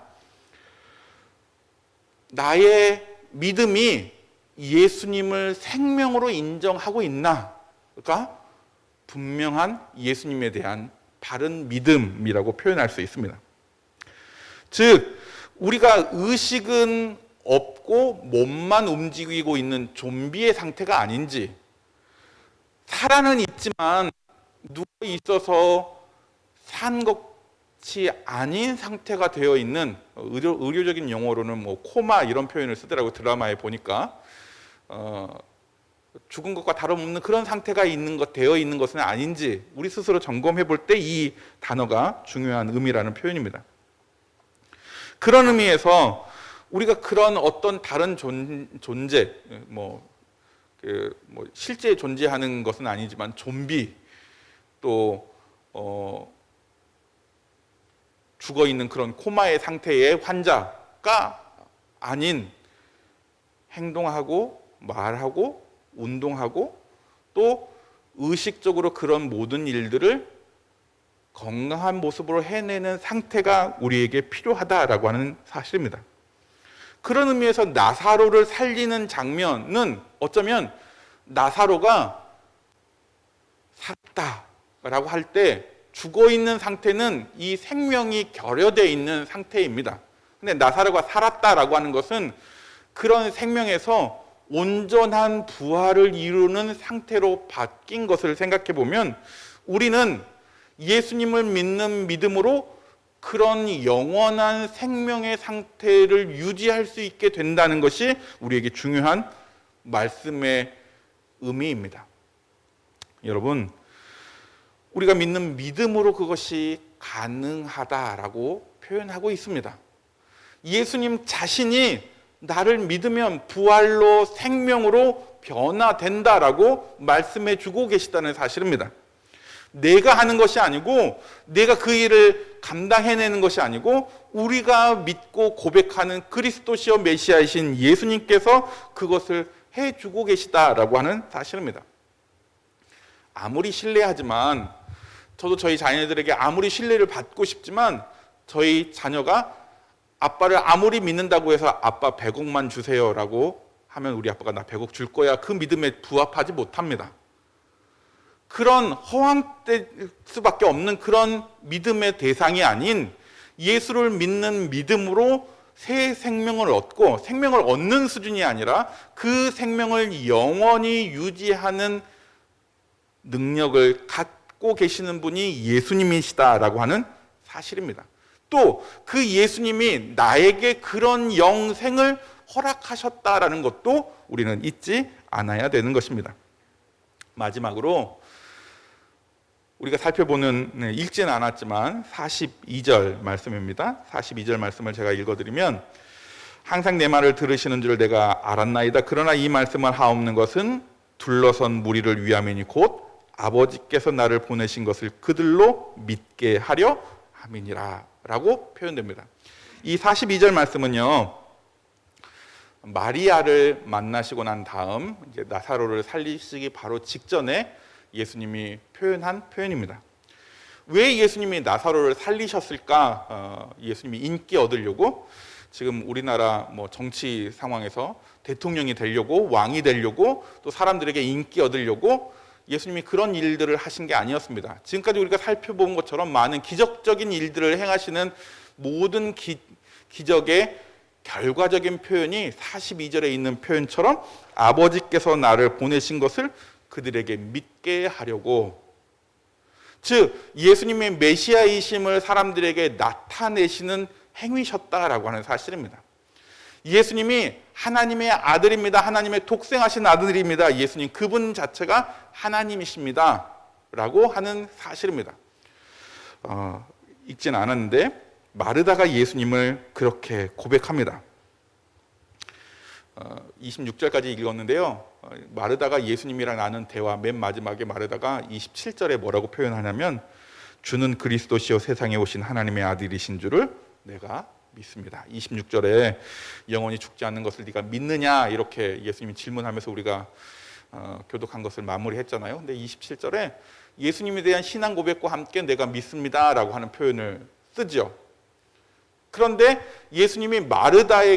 나의 믿음이 예수님을 생명으로 인정하고 있나가 분명한 예수님에 대한 바른 믿음이라고 표현할 수 있습니다. 즉, 우리가 의식은 없고 몸만 움직이고 있는 좀비의 상태가 아닌지, 살아는 있지만 누워 있어서 산 것이 아닌 상태가 되어 있는, 의료적인 용어로는 뭐 코마 이런 표현을 쓰더라고요. 드라마에 보니까 죽은 것과 다름없는 그런 상태가 되어 있는 것은 아닌지 우리 스스로 점검해 볼 때 이 단어가 중요한 의미라는 표현입니다. 그런 의미에서 우리가 그런 어떤 다른 존재, 실제 존재하는 것은 아니지만 좀비, 또 죽어 있는 그런 코마의 상태의 환자가 아닌, 행동하고 말하고 운동하고 또 의식적으로 그런 모든 일들을 건강한 모습으로 해내는 상태가 우리에게 필요하다라고 하는 사실입니다. 그런 의미에서 나사로를 살리는 장면은 어쩌면 나사로가 살았다라고 할 때 죽어 있는 상태는 이 생명이 결여되어 있는 상태입니다. 근데 나사로가 살았다라고 하는 것은 그런 생명에서 온전한 부활을 이루는 상태로 바뀐 것을 생각해 보면 우리는 예수님을 믿는 믿음으로 그런 영원한 생명의 상태를 유지할 수 있게 된다는 것이 우리에게 중요한 말씀의 의미입니다. 여러분, 우리가 믿는 믿음으로 그것이 가능하다라고 표현하고 있습니다. 예수님 자신이 나를 믿으면 부활로 생명으로 변화된다라고 말씀해 주고 계시다는 사실입니다. 내가 하는 것이 아니고, 내가 그 일을 감당해내는 것이 아니고, 우리가 믿고 고백하는 그리스도시여 메시아이신 예수님께서 그것을 해주고 계시다라고 하는 사실입니다. 아무리 신뢰하지만, 저도 저희 자녀들에게 아무리 신뢰를 받고 싶지만 저희 자녀가 아빠를 아무리 믿는다고 해서 아빠 100억만 주세요라고 하면 우리 아빠가 나 100억 줄 거야, 그 믿음에 부합하지 못합니다. 그런 허황될 수밖에 없는 그런 믿음의 대상이 아닌 예수를 믿는 믿음으로 새 생명을 얻고, 생명을 얻는 수준이 아니라 그 생명을 영원히 유지하는 능력을 갖고 계시는 분이 예수님이시다라고 하는 사실입니다. 또 그 예수님이 나에게 그런 영생을 허락하셨다라는 것도 우리는 잊지 않아야 되는 것입니다. 마지막으로 우리가 살펴보는, 읽지는 않았지만 42절 말씀입니다. 42절 말씀을 제가 읽어드리면, 항상 내 말을 들으시는 줄 내가 알았나이다. 그러나 이 말씀을 하옵는 것은 둘러선 무리를 위함이니 곧 아버지께서 나를 보내신 것을 그들로 믿게 하려 함이니라 라고 표현됩니다. 이 42절 말씀은요, 마리아를 만나시고 난 다음 이제 나사로를 살리시기 바로 직전에 예수님이 표현한 표현입니다. 왜 예수님이 나사로를 살리셨을까? 예수님이 인기 얻으려고, 지금 우리나라 뭐 정치 상황에서 대통령이 되려고, 왕이 되려고, 또 사람들에게 인기 얻으려고 예수님이 그런 일들을 하신 게 아니었습니다. 지금까지 우리가 살펴본 것처럼 많은 기적적인 일들을 행하시는 모든 기적의 결과적인 표현이 42절에 있는 표현처럼 아버지께서 나를 보내신 것을 그들에게 믿게 하려고, 즉 예수님의 메시아이심을 사람들에게 나타내시는 행위셨다라고 하는 사실입니다. 예수님이 하나님의 아들입니다. 하나님의 독생하신 아들입니다. 예수님 그분 자체가 하나님이십니다 라고 하는 사실입니다. 읽진 않았는데 마르다가 예수님을 그렇게 고백합니다. 26절까지 읽었는데요. 마르다가 예수님이랑 나눈 대화 맨 마지막에 마르다가 27절에 뭐라고 표현하냐면, 주는 그리스도시요 세상에 오신 하나님의 아들이신 줄을 내가 믿습니다. 26절에 영원히 죽지 않는 것을 네가 믿느냐, 이렇게 예수님이 질문하면서 우리가 교독한 것을 마무리했잖아요. 근데 27절에 예수님에 대한 신앙 고백과 함께 내가 믿습니다라고 하는 표현을 쓰죠. 그런데 예수님이 마르다가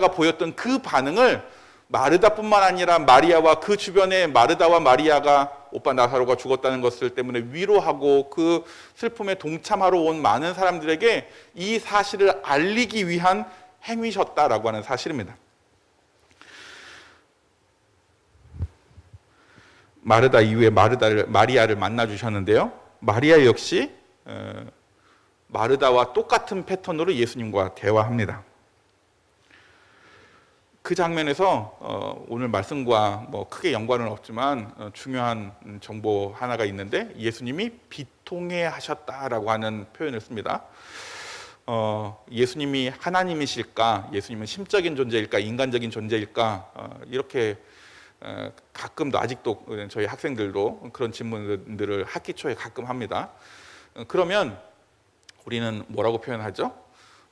보였던 그 반응을 마르다뿐만 아니라 마리아와 그 주변에 마르다와 마리아가 오빠 나사로가 죽었다는 것을 때문에 위로하고 그 슬픔에 동참하러 온 많은 사람들에게 이 사실을 알리기 위한 행위셨다라고 하는 사실입니다. 마르다 이후에 마리아를 만나 주셨는데요. 마리아 역시 마르다와 똑같은 패턴으로 예수님과 대화합니다. 그 장면에서 오늘 말씀과 뭐 크게 연관은 없지만 중요한 정보 하나가 있는데, 예수님이 비통해 하셨다라고 하는 표현을 씁니다. 예수님이 하나님이실까, 예수님은 심적인 존재일까, 인간적인 존재일까, 이렇게 가끔도, 아직도 저희 학생들도 그런 질문들을 학기 초에 가끔 합니다. 그러면 우리는 뭐라고 표현하죠?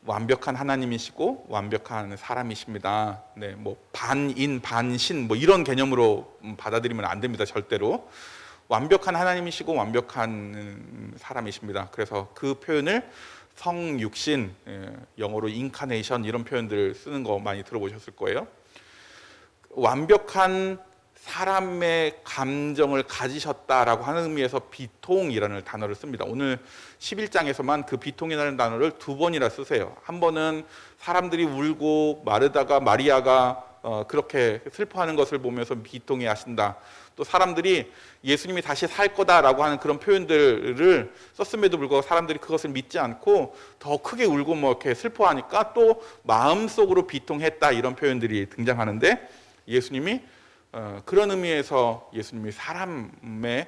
완벽한 하나님이시고 완벽한 사람이십니다. 네, 뭐 반인 반신 뭐 이런 개념으로 받아들이면 안 됩니다. 절대로. 완벽한 하나님이시고 완벽한 사람이십니다. 그래서 그 표현을 성육신, 영어로 인카네이션, 이런 표현들 쓰는 거 많이 들어보셨을 거예요. 완벽한 사람의 감정을 가지셨다라고 하는 의미에서 비통이라는 단어를 씁니다. 오늘 11장에서만 그 비통이라는 단어를 2번이나 쓰세요. 한 번은 사람들이 울고 마르다가 마리아가 그렇게 슬퍼하는 것을 보면서 비통해 하신다. 또 사람들이 예수님이 다시 살 거다라고 하는 그런 표현들을 썼음에도 불구하고 사람들이 그것을 믿지 않고 더 크게 울고 뭐 이렇게 슬퍼하니까 또 마음속으로 비통했다, 이런 표현들이 등장하는데, 예수님이 그런 의미에서 예수님이 사람의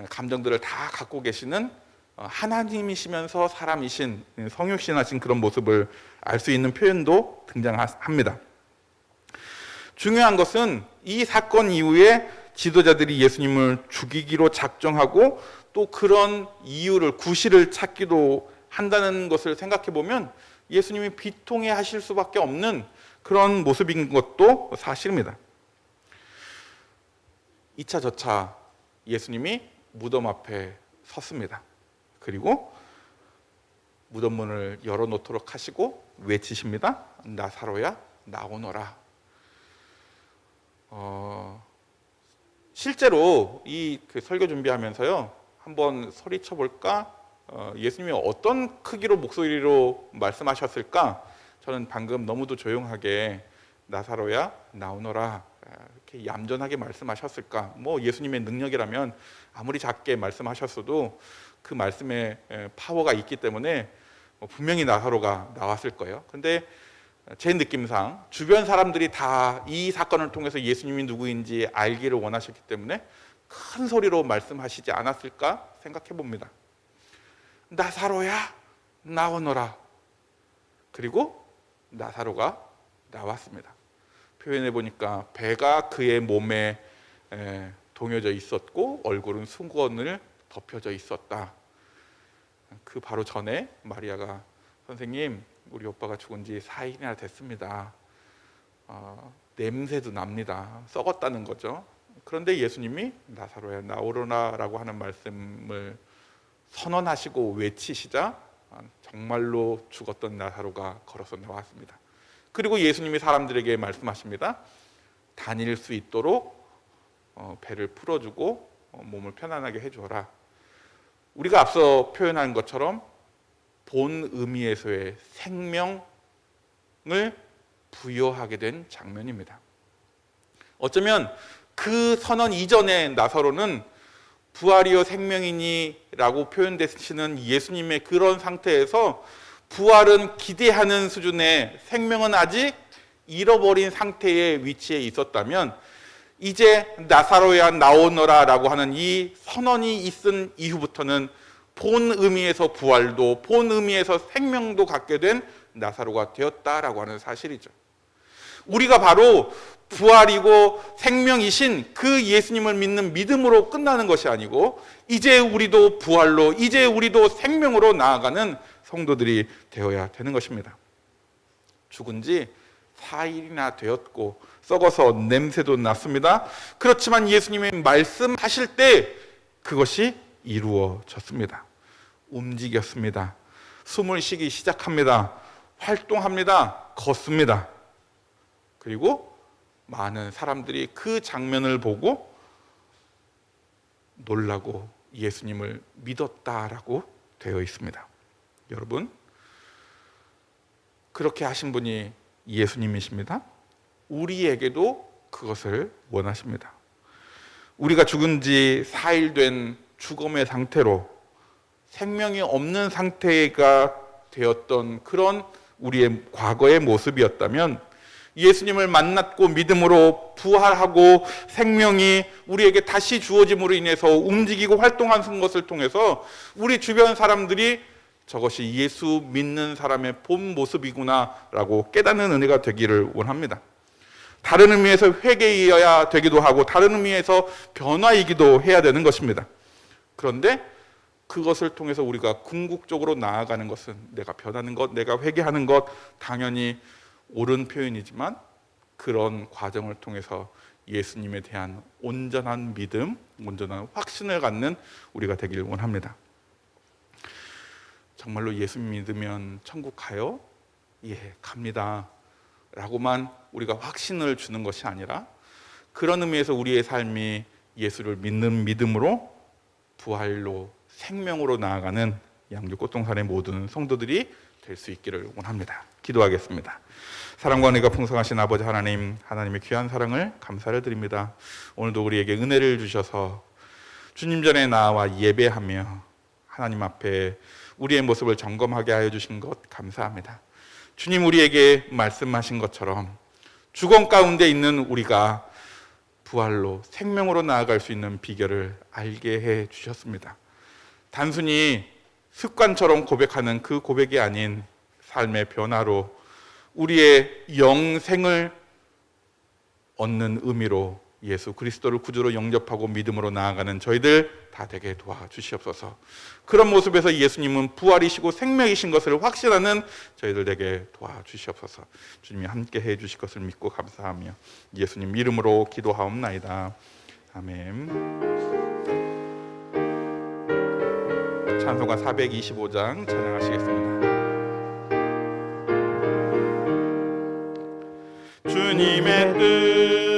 감정들을 다 갖고 계시는 하나님이시면서 사람이신, 성육신하신 그런 모습을 알 수 있는 표현도 등장합니다. 중요한 것은 이 사건 이후에 지도자들이 예수님을 죽이기로 작정하고 또 그런 이유를, 구실을 찾기도 한다는 것을 생각해 보면 예수님이 비통해 하실 수밖에 없는 그런 모습인 것도 사실입니다. 2차 저차 예수님이 무덤 앞에 섰습니다. 그리고 무덤 문을 열어놓도록 하시고 외치십니다. 나사로야 나오너라. 실제로 이 설교 준비하면서요, 한번 소리쳐 볼까? 예수님이 어떤 크기로 목소리로 말씀하셨을까? 저는 방금 너무도 조용하게 나사로야 나오너라 이렇게 얌전하게 말씀하셨을까? 뭐 예수님의 능력이라면 아무리 작게 말씀하셨어도 그 말씀에 파워가 있기 때문에 분명히 나사로가 나왔을 거예요. 근데 제 느낌상 주변 사람들이 다 이 사건을 통해서 예수님이 누구인지 알기를 원하셨기 때문에 큰 소리로 말씀하시지 않았을까 생각해 봅니다. 나사로야 나오너라. 그리고 나사로가 나왔습니다. 표현해 보니까 배가 그의 몸에 동여져 있었고 얼굴은 수건을 덮여져 있었다. 그 바로 전에 마리아가, 선생님 우리 오빠가 죽은 지 4일이나 됐습니다. 냄새도 납니다. 썩었다는 거죠. 그런데 예수님이 나사로야 나오너라라고 하는 말씀을 선언하시고 외치시자 정말로 죽었던 나사로가 걸어서 나왔습니다. 그리고 예수님이 사람들에게 말씀하십니다. 다닐 수 있도록 배를 풀어주고 몸을 편안하게 해주어라. 우리가 앞서 표현한 것처럼 본 의미에서의 생명을 부여하게 된 장면입니다. 어쩌면 그 선언 이전에 나사로는 부활이요 생명이니라고 표현되시는 예수님의 그런 상태에서 부활은 기대하는 수준의, 생명은 아직 잃어버린 상태의 위치에 있었다면 이제 나사로야 나오너라라고 하는 이 선언이 있은 이후부터는 본 의미에서 부활도 본 의미에서 생명도 갖게 된 나사로가 되었다라고 하는 사실이죠. 우리가 바로 부활이고 생명이신 그 예수님을 믿는 믿음으로 끝나는 것이 아니고 이제 우리도 부활로, 이제 우리도 생명으로 나아가는 성도들이 되어야 되는 것입니다. 죽은 지 4일이나 되었고 썩어서 냄새도 났습니다. 그렇지만 예수님이 말씀하실 때 그것이 이루어졌습니다. 움직였습니다. 숨을 쉬기 시작합니다. 활동합니다. 걷습니다. 그리고 많은 사람들이 그 장면을 보고 놀라고 예수님을 믿었다라고 되어 있습니다. 여러분, 그렇게 하신 분이 예수님이십니다. 우리에게도 그것을 원하십니다. 우리가 죽은 지 4일 된 죽음의 상태로 생명이 없는 상태가 되었던 그런 우리의 과거의 모습이었다면 예수님을 만났고 믿음으로 부활하고 생명이 우리에게 다시 주어짐으로 인해서 움직이고 활동하는 것을 통해서 우리 주변 사람들이 저것이 예수 믿는 사람의 본 모습이구나라고 깨닫는 은혜가 되기를 원합니다. 다른 의미에서 회개이어야 되기도 하고 다른 의미에서 변화이기도 해야 되는 것입니다. 그런데 그것을 통해서 우리가 궁극적으로 나아가는 것은 내가 변하는 것, 내가 회개하는 것, 당연히 옳은 표현이지만 그런 과정을 통해서 예수님에 대한 온전한 믿음, 온전한 확신을 갖는 우리가 되기를 원합니다. 정말로 예수 믿으면 천국 가요? 예, 갑니다. 라고만 우리가 확신을 주는 것이 아니라 그런 의미에서 우리의 삶이 예수를 믿는 믿음으로 부활로 생명으로 나아가는 양주 꽃동산의 모든 성도들이 될 수 있기를 원합니다. 기도하겠습니다. 사랑과 은혜가 풍성하신 아버지 하나님, 하나님의 귀한 사랑을 감사를 드립니다. 오늘도 우리에게 은혜를 주셔서 주님 전에 나와 예배하며 하나님 앞에 우리의 모습을 점검하게 하여 주신 것 감사합니다. 주님, 우리에게 말씀하신 것처럼 죽음 가운데 있는 우리가 부활로 생명으로 나아갈 수 있는 비결을 알게 해 주셨습니다. 단순히 습관처럼 고백하는 그 고백이 아닌 삶의 변화로 우리의 영생을 얻는 의미로 예수 그리스도를 구주로 영접하고 믿음으로 나아가는 저희들 다 되게 도와주시옵소서. 그런 모습에서 예수님은 부활이시고 생명이신 것을 확신하는 저희들 되게 도와주시옵소서. 주님이 함께 해 주실 것을 믿고 감사하며 예수님 이름으로 기도하옵나이다. 아멘. 찬송가 425장 찬양하시겠습니다. 주님의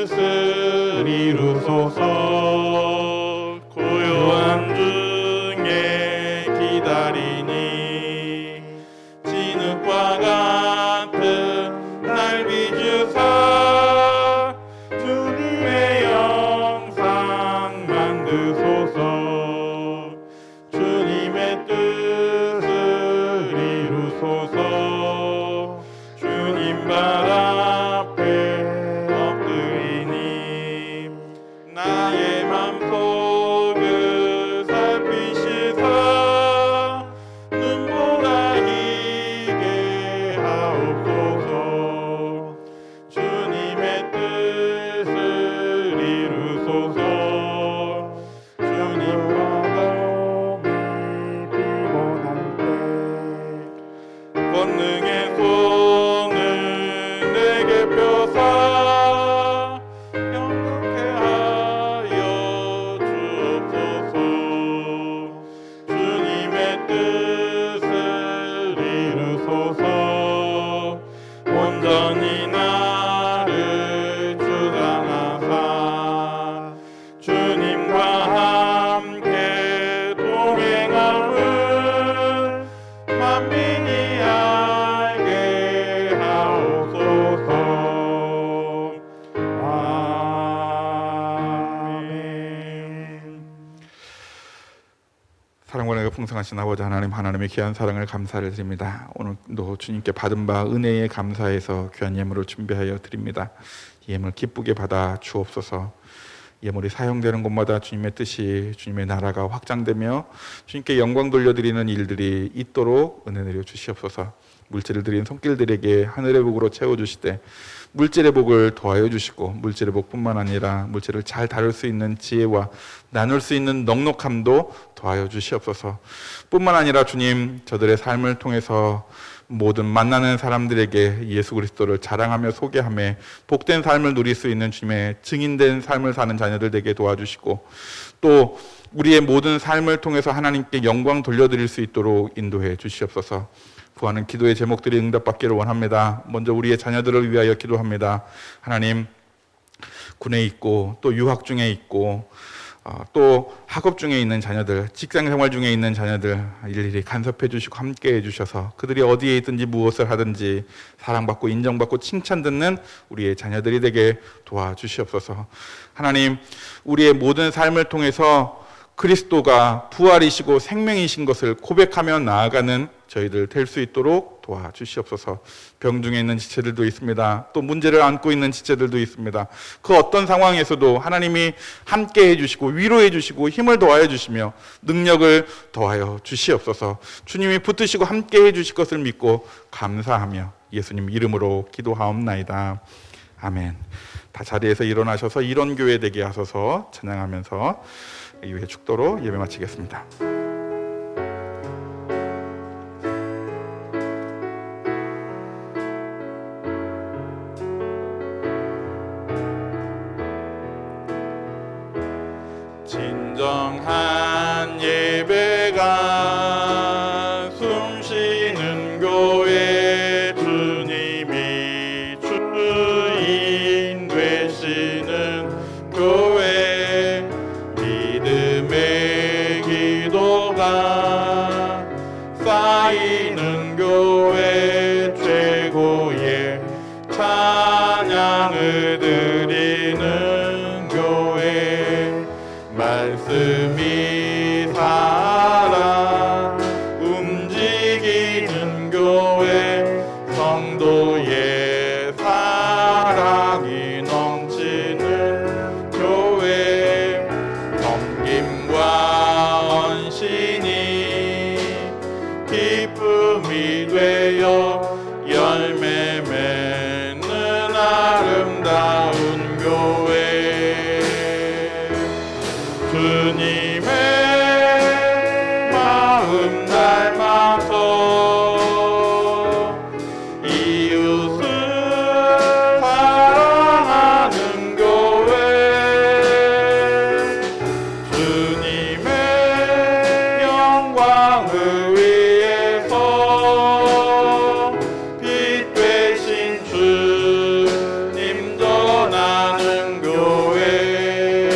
뜻을 이루소서. 고요함 중에 기다리니 진흙과 같은 날 비추사 주님의 영상 만드소서. 주님의 뜻을 이루소서. 주님 발 앞에 엎드리니 나의 맘속을 살피시사 눈보라 희게 주소서. 온전히 나를 주장하사 주님과 함께 동행함을 만민이 알게 하옵소서. 아멘. 사랑과 은혜가 풍성하신 아버지 하나님, 하나님의 귀한 사랑을 감사를 드립니다. 오늘도 주님께 받은 바 은혜에 감사해서 귀한 예물을 준비하여 드립니다. 이 예물 기쁘게 받아 주옵소서. 예물이 사용되는 곳마다 주님의 뜻이, 주님의 나라가 확장되며 주님께 영광 돌려드리는 일들이 있도록 은혜 내려 주시옵소서. 물질을 드린 손길들에게 하늘의 복으로 채워주시되 물질의 복을 더하여 주시고, 물질의 복뿐만 아니라 물질을 잘 다룰 수 있는 지혜와 나눌 수 있는 넉넉함도 더하여 주시옵소서. 뿐만 아니라 주님, 저들의 삶을 통해서 모든 만나는 사람들에게 예수 그리스도를 자랑하며 소개하며 복된 삶을 누릴 수 있는 주님의 증인된 삶을 사는 자녀들 되게 도와주시고, 또 우리의 모든 삶을 통해서 하나님께 영광 돌려드릴 수 있도록 인도해 주시옵소서. 구하는 기도의 제목들이 응답받기를 원합니다. 먼저 우리의 자녀들을 위하여 기도합니다. 하나님, 군에 있고 또 유학 중에 있고 또 학업 중에 있는 자녀들, 직장 생활 중에 있는 자녀들 일일이 간섭해 주시고 함께 해 주셔서 그들이 어디에 있든지 무엇을 하든지 사랑받고 인정받고 칭찬 듣는 우리의 자녀들이 되게 도와주시옵소서. 하나님, 우리의 모든 삶을 통해서 그리스도가 부활이시고 생명이신 것을 고백하며 나아가는 저희들 될 수 있도록 도와주시옵소서. 병 중에 있는 지체들도 있습니다. 또 문제를 안고 있는 지체들도 있습니다. 그 어떤 상황에서도 하나님이 함께 해주시고 위로해 주시고 힘을 더하여 주시며 능력을 더하여 주시옵소서. 주님이 붙드시고 함께 해주실 것을 믿고 감사하며 예수님 이름으로 기도하옵나이다. 아멘. 다 자리에서 일어나셔서 이런 교회 되게 하소서 찬양하면서 이후에 축도로 예배 마치겠습니다. 진정한 예배가 숨쉬는 교회, 주님이 주인 되시는 교회, 믿음의 기도가 쌓이는 교회, 최고의 찬양을 드리는 교회, 말씀이 살아 움직이는 교회, 성도의 사랑이 넘치는 교회, 섬김과 헌신이 기쁨이 되어 열매 맺는 아름다운 교회, 주님의 마음 닮아서 이웃을 사랑하는 교회, 주님의 영광을 위해서 빛 되신 주님 전하는 교회,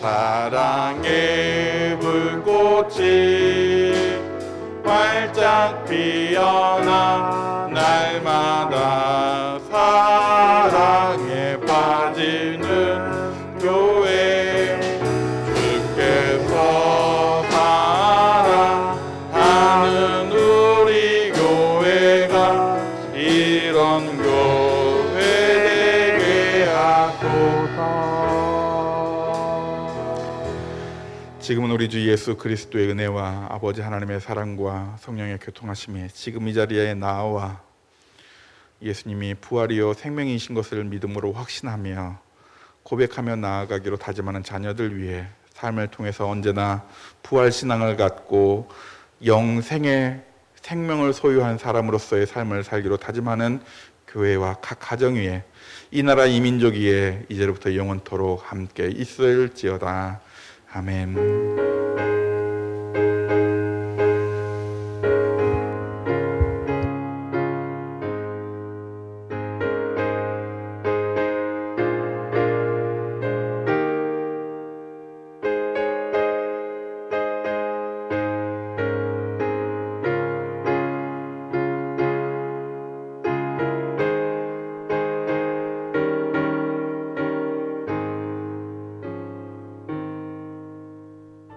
사랑의 불꽃이 활짝 피어나 날마다 사랑에 빠지는 교회, 주께서 사랑하는 우리 교회가 이런 교회 되게 하소서. 지금은 우리 주 예수 그리스도의 은혜와 아버지 하나님의 사랑과 성령의 교통하심이 지금 이 자리에 나와 예수님이 부활이요 생명이신 것을 믿음으로 확신하며 고백하며 나아가기로 다짐하는 자녀들 위해 삶을 통해서 언제나 부활 신앙을 갖고 영생의 생명을 소유한 사람으로서의 삶을 살기로 다짐하는 교회와 각 가정 위에 이 나라 이 민족 위에 이제로부터 영원토록 함께 있을지어다. 아멘.